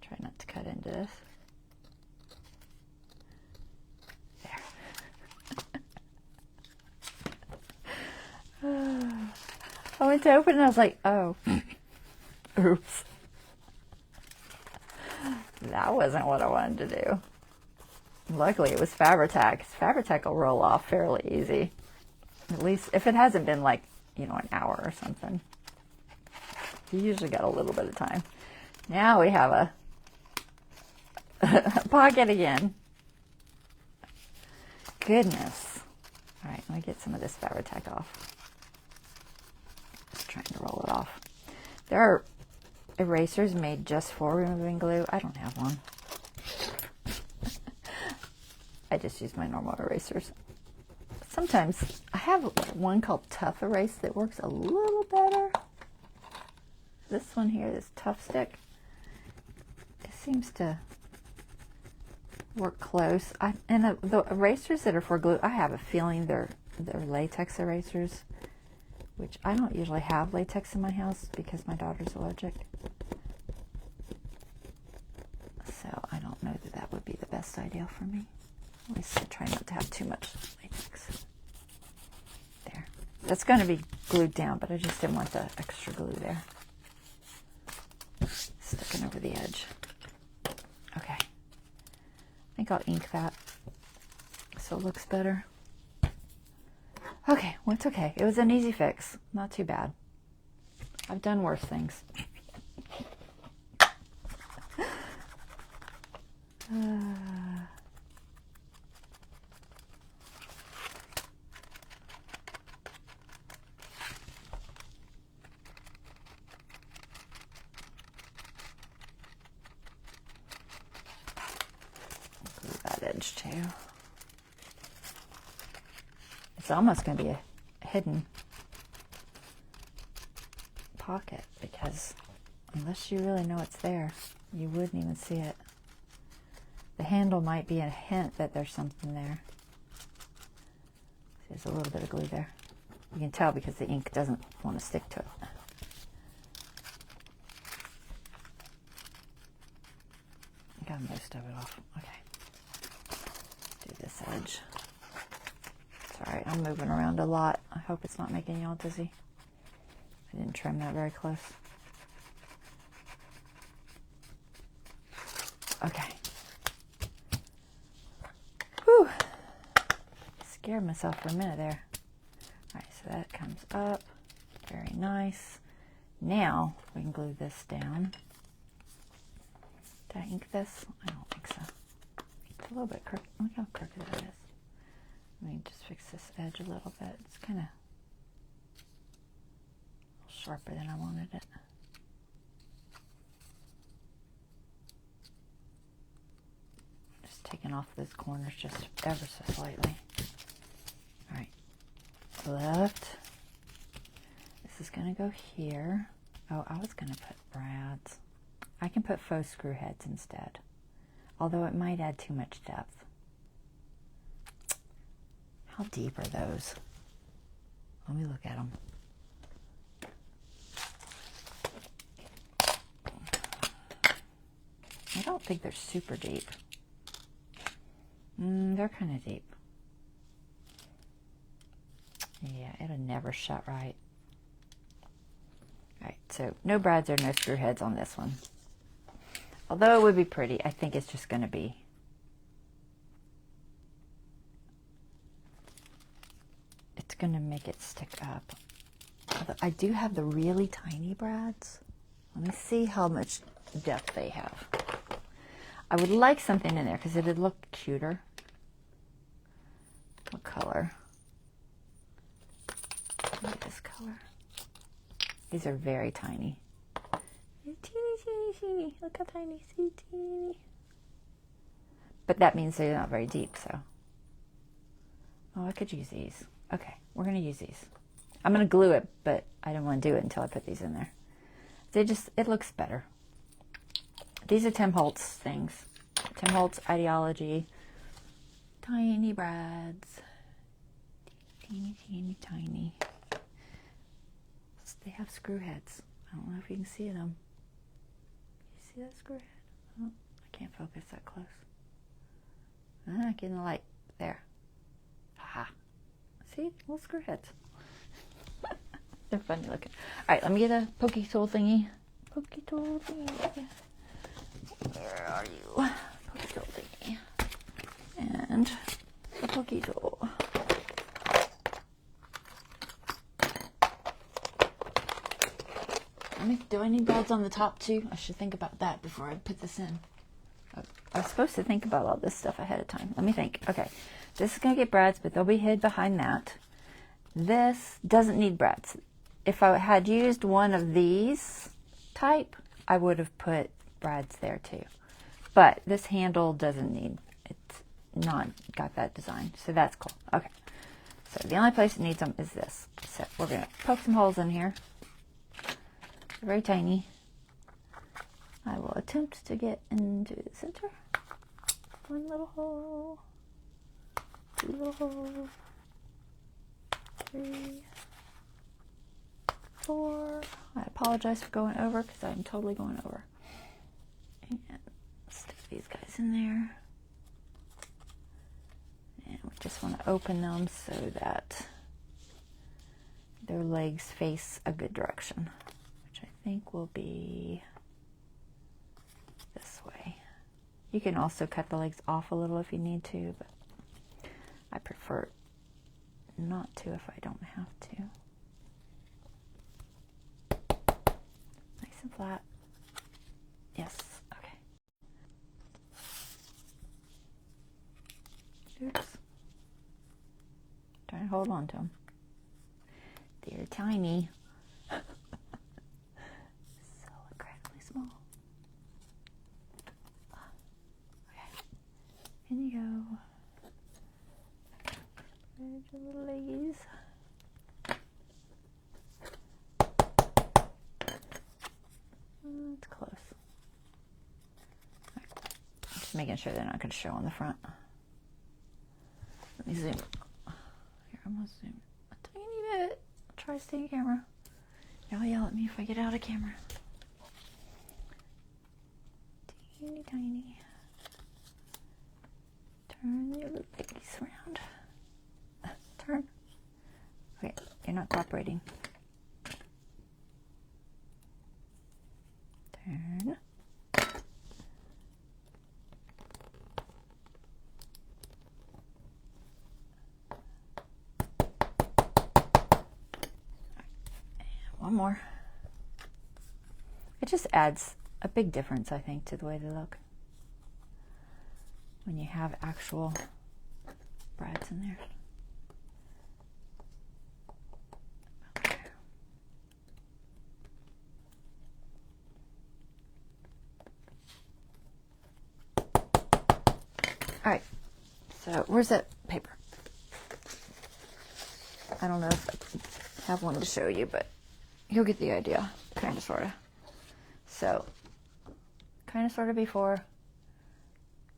Try not to cut into this. I went to open it and I was like, oh, oops. That wasn't what I wanted to do. Luckily it was Fabri-Tac. Fabri-Tac will roll off fairly easy. At least if it hasn't been like, an hour or something. You usually got a little bit of time. Now we have a pocket again. Goodness. All right, let me get some of this Fabri-Tac off. Just trying to roll it off. There are erasers made just for removing glue. I don't have one. I just use my normal erasers. Sometimes I have one called Tough Erase that works a little better. This one here, this Tough Stick, it seems to work close. And the erasers that are for glue, I have a feeling they're latex erasers. which I don't usually have latex in my house because my daughter's allergic. So I don't know that that would be the best idea for me. At least I try not to have too much latex. There. That's going to be glued down, but I just didn't want the extra glue there sticking over the edge. Okay. I think I'll ink that so it looks better. Okay, well, it's okay. It was an easy fix. Not too bad. I've done worse things. Glue that edge too. It's almost going to be a hidden pocket because unless you really know it's there, you wouldn't even see it. The handle might be a hint that there's something there. There's a little bit of glue there. You can tell because the ink doesn't want to stick to it. I got most of it off. Okay. Do this edge. Sorry, I'm moving around a lot. I hope it's not making y'all dizzy. I didn't trim that very close. Okay. Whew. Scared myself for a minute there. Alright, so that comes up. Very nice. Now we can glue this down. Did I ink this? I don't think so. It's a little bit crooked. Look how crooked that is. Let me just fix this edge a little bit. It's kind of sharper than I wanted it. Just taking off those corners just ever so slightly. Alright, left. This is going to go here. Oh, I was going to put brads. I can put faux screw heads instead, although it might add too much depth. How deep are those? Let me look at them. I don't think they're super deep. They're kind of deep. Yeah, it'll never shut right. Alright, so no brads or no screw heads on this one. Although it would be pretty, I think it's just going to be going to make it stick up. Although I do have the really tiny brads. Let me see how much depth they have. I would like something in there because it'd look cuter. What color? Look at this color. These are very tiny. They're teeny, teeny, teeny. Look how tiny, see, teeny. But that means they're not very deep, so. Oh, I could use these. Okay, we're going to use these. I'm going to glue it, but I don't want to do it until I put these in there. It looks better. These are Tim Holtz things. Tim Holtz Ideology. Tiny brads. Teeny, teeny, tiny. They have screw heads. I don't know if you can see them. You see that screw head? Oh, I can't focus that close. Getting the light. There. Aha. See? Little screw heads. They're funny looking. Alright, let me get a pokey tool thingy. Pokey tool thingy. Where are you? Pokey tool thingy. And a pokey tool. Do I need brads on the top too? I should think about that before I put this in. I was supposed to think about all this stuff ahead of time. Let me think. Okay, this is going to get brads, but they'll be hid behind that. This doesn't need brads. If I had used one of these type, I would have put brads there too. But this handle doesn't need, it's not got that design, so that's cool. Okay, so the only place it needs them is this. So we're going to poke some holes in here. Very tiny. I will attempt to get into the center. One little hole. Two little holes. Three. before. I apologize for going over because I'm totally going over. And stick these guys in there. And we just want to open them so that their legs face a good direction, which I think will be this way. You can also cut the legs off a little if you need to, but I prefer not to if I don't have to. Nice and flat. Yes, okay. Oops. Trying to hold on to them. They're tiny. So incredibly small. Okay. In you go. There's your little leggies. It's close. Right. Just making sure they're not going to show on the front. Let me zoom. Here, I'm going to zoom a tiny bit. I'll try to stay in camera. Y'all yell at me if I get out of camera. Teeny tiny. Turn your little leggies around. Turn. Okay, you're not cooperating. Turn. One more. It just adds a big difference, I think, to the way they look when you have actual brads in there. All right, so where's that paper? I don't know if I have one to show you, but you'll get the idea, kind of, sort of. So, kind of, sort of before,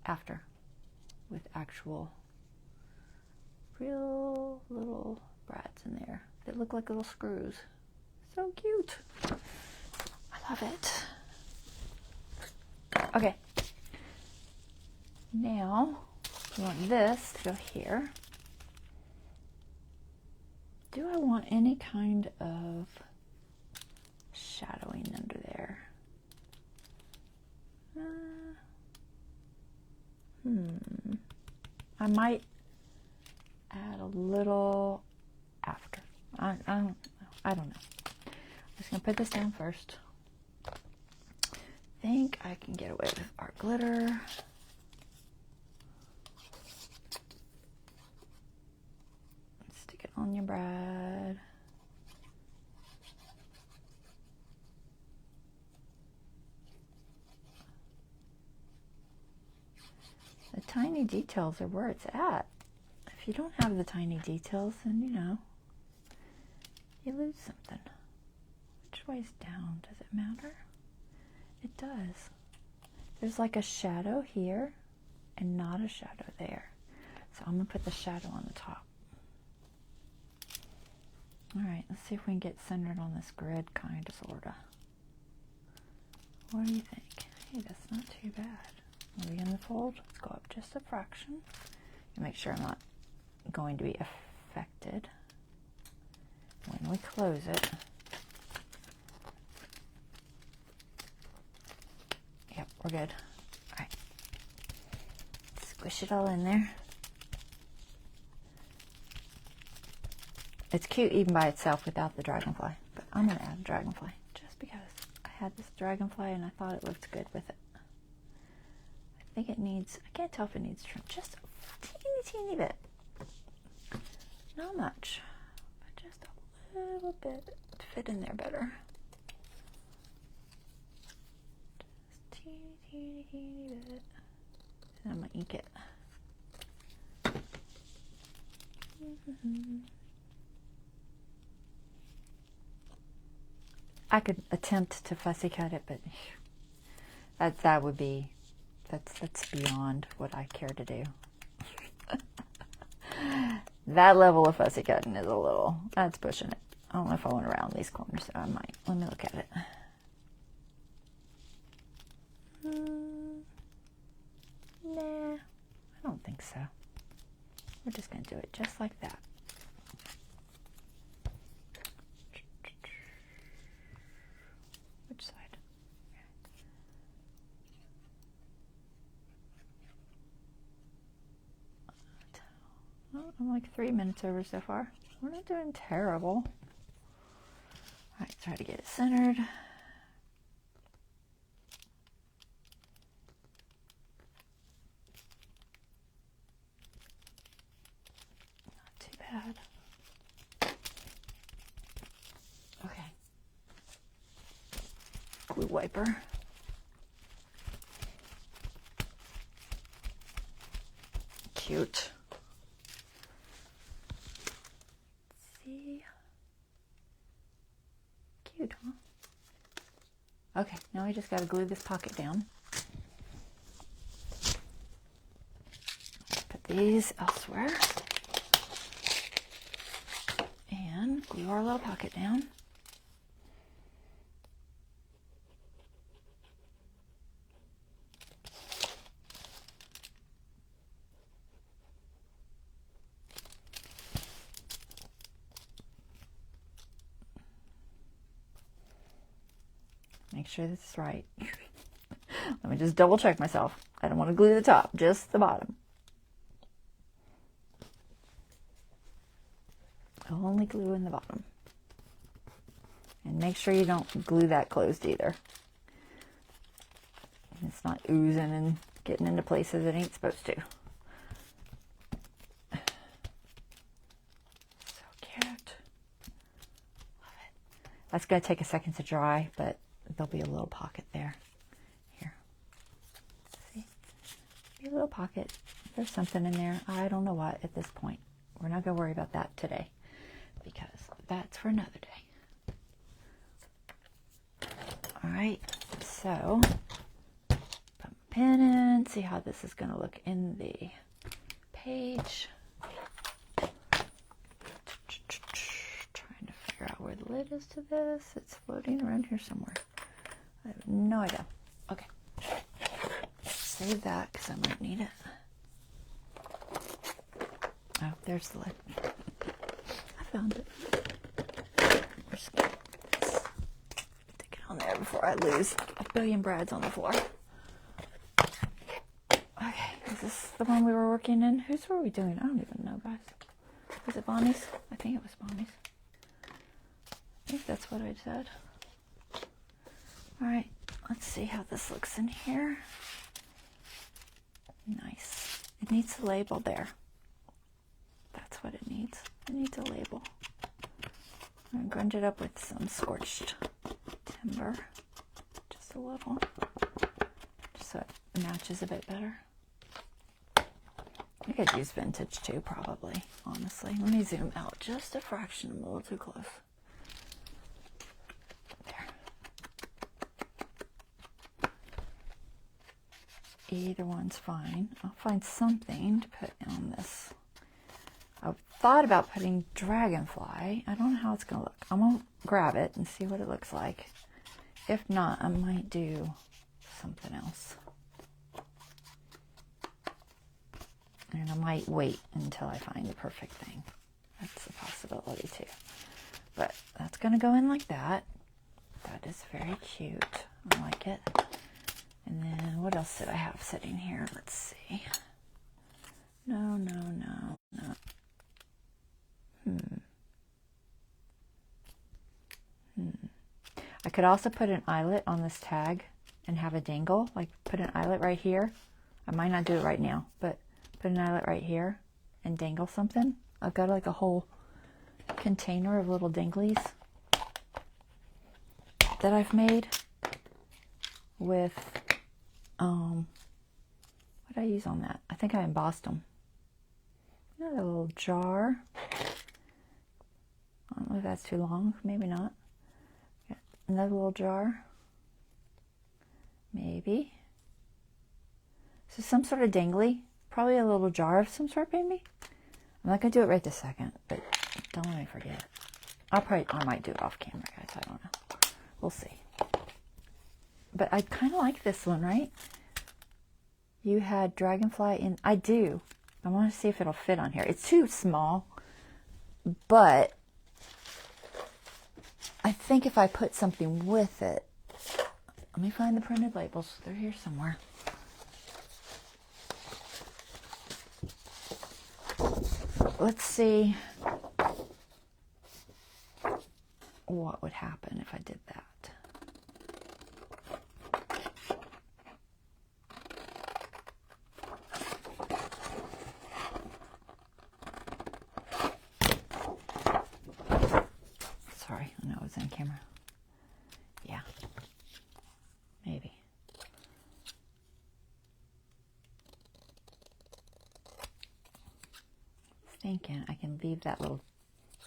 after, with actual real little brads in there that look like little screws. So cute. I love it. Okay. Now, we want this to go here. Do I want any kind of shadowing under there? I might add a little after. I don't know. I'm just gonna put this down first. Think I can get away with our glitter. Stick it on your brad. The tiny details are where it's at. If you don't have the tiny details, then you lose something. Which way's down? Does it matter? It does. There's like a shadow here and not a shadow there. So I'm going to put the shadow on the top. Alright, let's see if we can get centered on this grid, kind of, sort of. What do you think? Hey, that's not too bad. Are we in the fold? Let's go up just a fraction. And make sure I'm not going to be affected when we close it. Yep, we're good. Alright. Squish it all in there. It's cute even by itself without the dragonfly. But I'm going to add a dragonfly just because I had this dragonfly and I thought it looked good with it. I think it needs, I can't tell if it needs trim, just a teeny bit. Not much, but just a little bit to fit in there better. Just teeny bit. And I'm going to ink it. I could attempt to fussy cut it, but that would be, that's beyond what I care to do. That level of fussy cutting is that's pushing it. I don't know if I want to round these corners, so I might. Let me look at it. Nah, I don't think so. We're just going to do it just like that. Which side? Well, I'm like 3 minutes over so far. We're not doing terrible. All right, try to get it centered. Not too bad. Okay. Glue wiper. Cute. Cute, huh? Okay, now I just got to glue this pocket down. Put these elsewhere. And glue our little pocket down. Make sure this is right. Let me just double check myself. I don't want to glue the top, just the bottom. Only glue in the bottom. And make sure you don't glue that closed either. It's not oozing and getting into places it ain't supposed to. So cute. Love it. That's going to take a second to dry, but there'll be a little pocket there. Here. See? Be a little pocket. There's something in there. I don't know what at this point. We're not going to worry about that today because that's for another day. All right. So, put my pen in. See how this is going to look in the page. Trying to figure out where the lid is to this. It's floating around here somewhere. I have no idea. Okay. Save that because I might need it. Oh, there's the lid. I found it. Stick it on there before I lose a billion brads on the floor. Okay, is this the one we were working in? Whose were we doing? I don't even know, guys. Was it Bonnie's? I think it was Bonnie's. I think that's what I said. All right, let's see how this looks in here. Nice. It needs a label there. That's what it needs. It needs a label. I'm going to grunge it up with some scorched timber. Just a little. Just so it matches a bit better. I could use vintage too, probably, honestly. Let me zoom out just a fraction. I'm a little too close. Either one's fine. I'll find something to put on this. I've thought about putting Dragonfly. I don't know how it's going to look. I'm going to grab it and see what it looks like. If not, I might do something else. And I might wait until I find the perfect thing. That's a possibility too. But that's going to go in like that. That is very cute. I like it. And then what else did I have sitting here? Let's see. No. I could also put an eyelet on this tag and have a dangle. Like put an eyelet right here. I might not do it right now, but put an eyelet right here and dangle something. I've got like a whole container of little danglies that I've made with what did I use on that? I think I embossed them. Another little jar. I don't know if that's too long. Maybe not. Another little jar. Maybe. So some sort of dangly. Probably a little jar of some sort, maybe. I'm not going to do it right this second, but don't let me forget. I might do it off camera, guys. I don't know. We'll see. But I kind of like this one, right? You had Dragonfly in. I do. I want to see if it'll fit on here. It's too small, but I think if I put something with it. Let me find the printed labels. They're here somewhere. Let's see what would happen if I did that. Sorry, I know it was in camera. Yeah, maybe. Thinking I can leave that little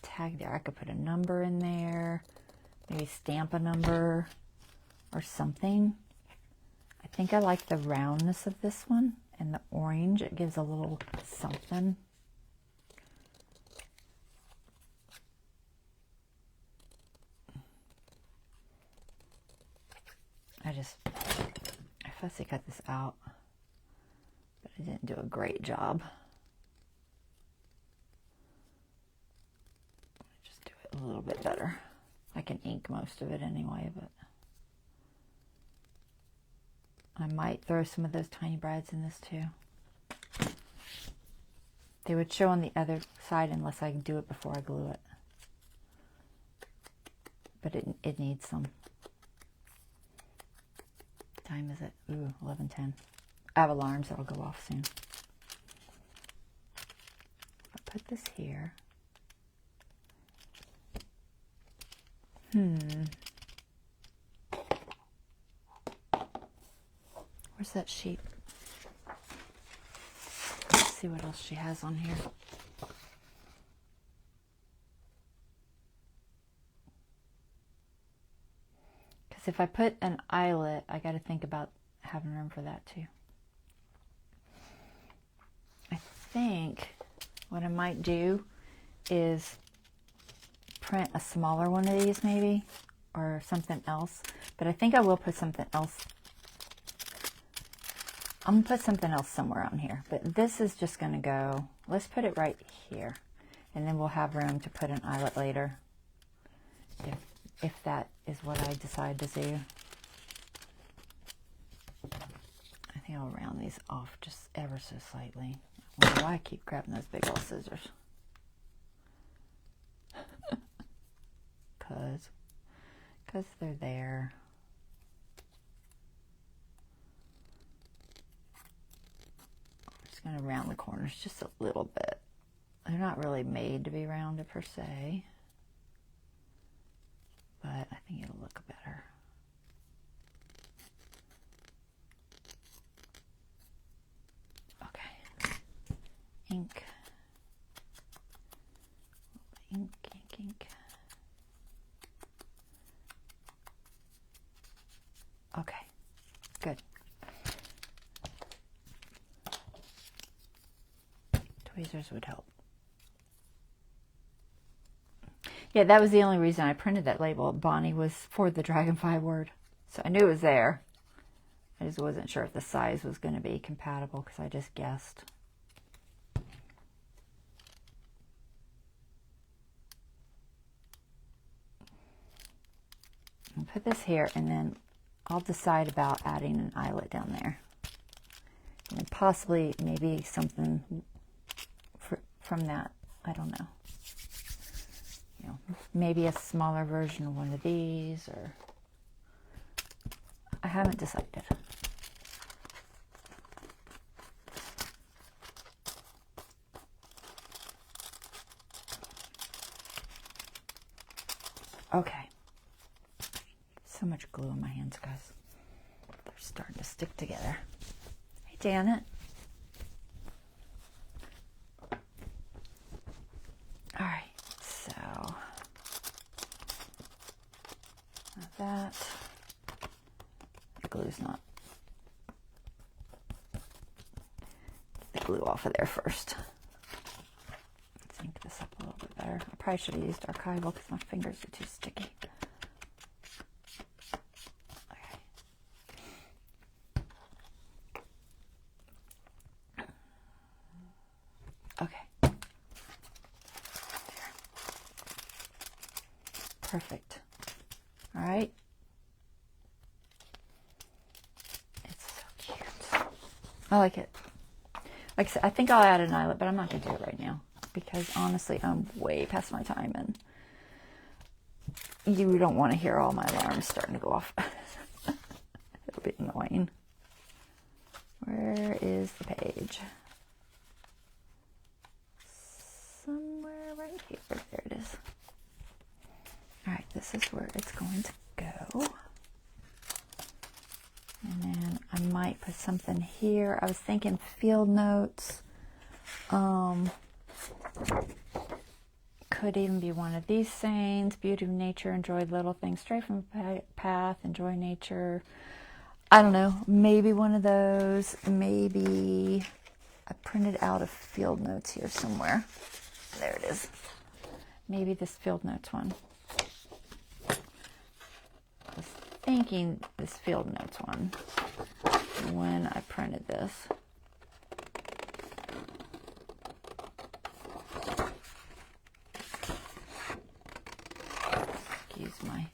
tag there. I could put a number in there, maybe stamp a number or something. I think I like the roundness of this one and the orange. It gives a little something. I fussy cut this out, but I didn't do a great job. Just do it a little bit better. I can ink most of it anyway, but I might throw some of those tiny brads in this too. They would show on the other side unless I do it before I glue it. But it needs some. What time is it? Ooh, 11:10. I have alarms that'll go off soon. I'll put this here. Where's that sheet? Let's see what else she has on here. Because if I put an eyelet, I got to think about having room for that too. I think what I might do is print a smaller one of these maybe, or something else. But I think I will put something else. I'm going to put something else somewhere on here. But this is just going to go, let's put it right here. And then we'll have room to put an eyelet later. If that is what I decide to do. I think I'll round these off just ever so slightly. I wonder why I keep grabbing those big old scissors. Because they're there. I'm just going to round the corners just a little bit. They're not really made to be rounded per se, but I think it'll look better. Okay. Ink. Ink, ink, ink. Okay, good. Tweezers would help. Yeah, that was the only reason I printed that label. Bonnie was for the Dragonfly word. So I knew it was there. I just wasn't sure if the size was going to be compatible because I just guessed. I'll put this here and then I'll decide about adding an eyelet down there. And possibly maybe something from that. I don't know. You know, maybe a smaller version of one of these, or I haven't decided. Okay. So much glue in my hands, guys. They're starting to stick together. Hey, Janet. All right, so that the glue's not. Get the glue off of there first. Let's ink this up a little bit better. I'll probably should have used archival because my fingers are too sticky. Okay. Perfect. All right. It's so cute. I like it. Like I said, I think I'll add an eyelet, but I'm not going to do it right now because honestly, I'm way past my time and you don't want to hear all my alarms starting to go off. It'll be annoying. Where is the page? Somewhere right here. There it is. All right, this is where it's going to go. And then I might put something here. I was thinking field notes. Could even be one of these sayings. Beauty of nature, enjoy little things, stray from the path, enjoy nature. I don't know, maybe one of those. Maybe I printed out a field notes here somewhere. There it is. Maybe this field notes one. I was thinking this field notes one when I printed this. Excuse my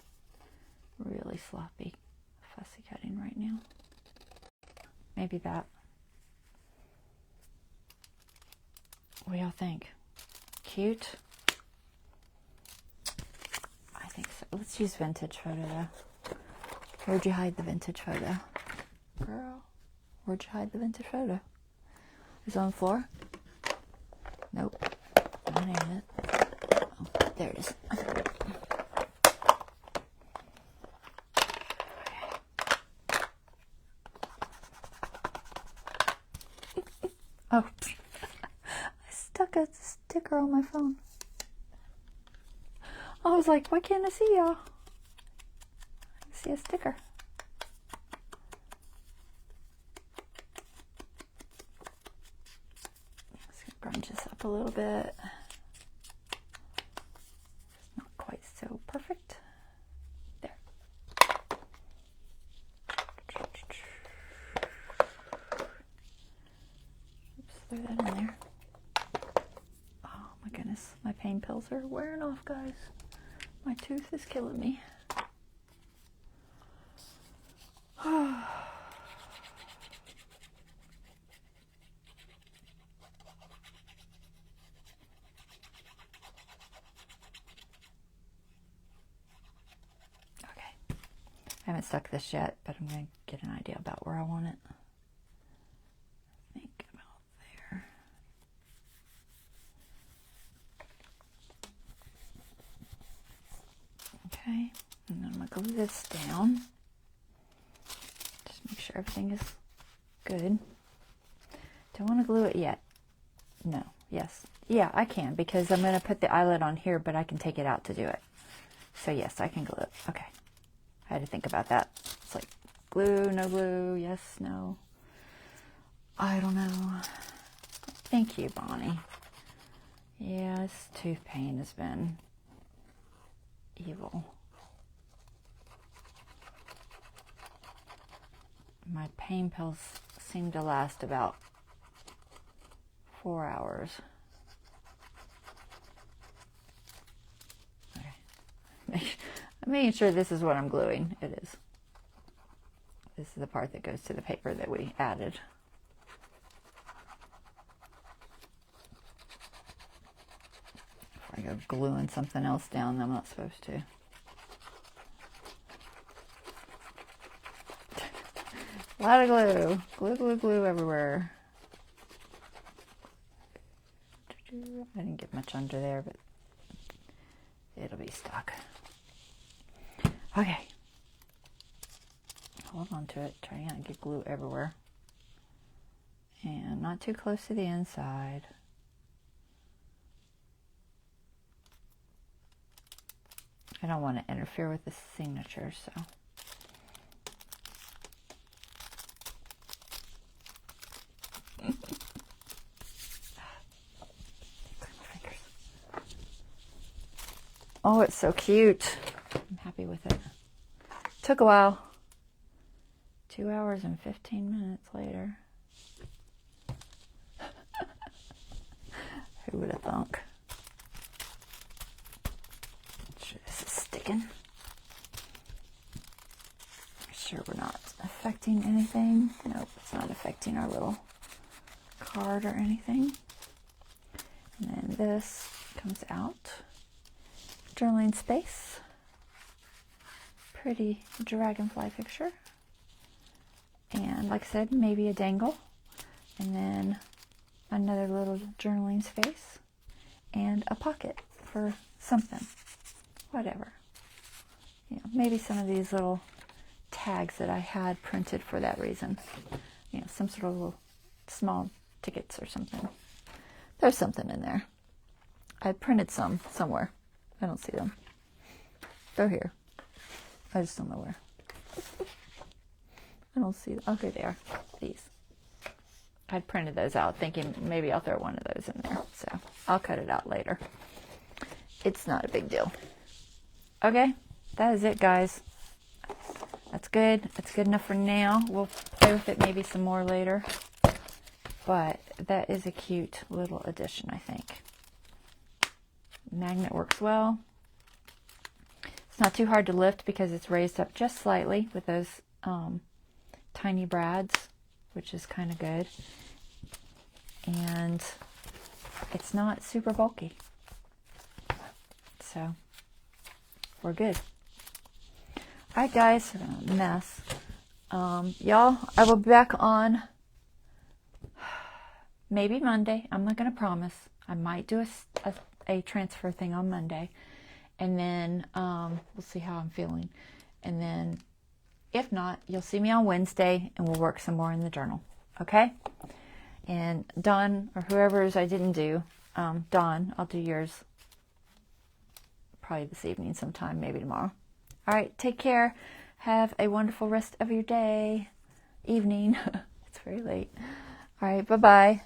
really sloppy fussy cutting right now. Maybe that. What do y'all think? Cute? I think so. Let's use vintage photo though. Where'd you hide the vintage photo? Girl, where'd you hide the vintage photo? Is it on the floor? Nope. That ain't it. Oh, there it is. Oh, I stuck a sticker on my phone. I was like, why can't I see y'all? I see a sticker. Let's grunge this up a little bit. It's not quite so perfect. There. Oops, throw that in there. Oh my goodness, my pain pills are wearing off, guys. My tooth is killing me. Okay. I haven't stuck this yet, but I'm going to get an idea about where I want it. Think about there. Okay, and then I'm going to glue this down. Just make sure everything is good. Don't want to glue it yet. No. Yes. Yeah, I can because I'm going to put the eyelet on here, but I can take it out to do it. So yes, I can glue it. Okay. I had to think about that. It's like glue, no glue, yes, no. I don't know. Thank you, Bonnie. Yeah, this tooth pain has been evil. My pain pills seem to last about 4 hours. Okay. I'm making sure this is what I'm gluing. It is. This is the part that goes to the paper that we added. Before I go gluing something else down I'm not supposed to. A lot of glue. Glue, glue, glue everywhere. I didn't get much under there, but it'll be stuck. Okay. Hold on to it. Try not to get glue everywhere. And not too close to the inside. I don't want to interfere with the signature, so. Oh, it's so cute. I'm happy with it. Took a while. 2 hours and 15 minutes later. Who would have thunk? This is sticking. Sure we're not affecting anything. Nope, it's not affecting our little card or anything. And then this comes out. Journaling space. Pretty dragonfly picture. And like I said, maybe a dangle. And then another little journaling space. And a pocket for something. Whatever. You know, maybe some of these little tags that I had printed for that reason. You know, some sort of little small tickets or something. There's something in there. I printed some somewhere. I don't see them. They're here. I just don't know where. I don't see them. Okay, they are. These. I printed those out thinking maybe I'll throw one of those in there. So I'll cut it out later. It's not a big deal. Okay, that is it, guys. That's good. That's good enough for now. We'll play with it maybe some more later. But that is a cute little addition, I think. Magnet works well. It's not too hard to lift because it's raised up just slightly with those tiny brads, which is kind of good. And it's not super bulky. So we're good. Alright guys, mess. Y'all, I will be back on maybe Monday. I'm not going to promise. I might do a transfer thing on Monday. And then we'll see how I'm feeling. And then if not, you'll see me on Wednesday and we'll work some more in the journal. Okay? And Dawn, or whoever's I didn't do, Dawn, I'll do yours probably this evening sometime, maybe tomorrow. All right, take care. Have a wonderful rest of your day, evening. It's very late. All right, bye-bye.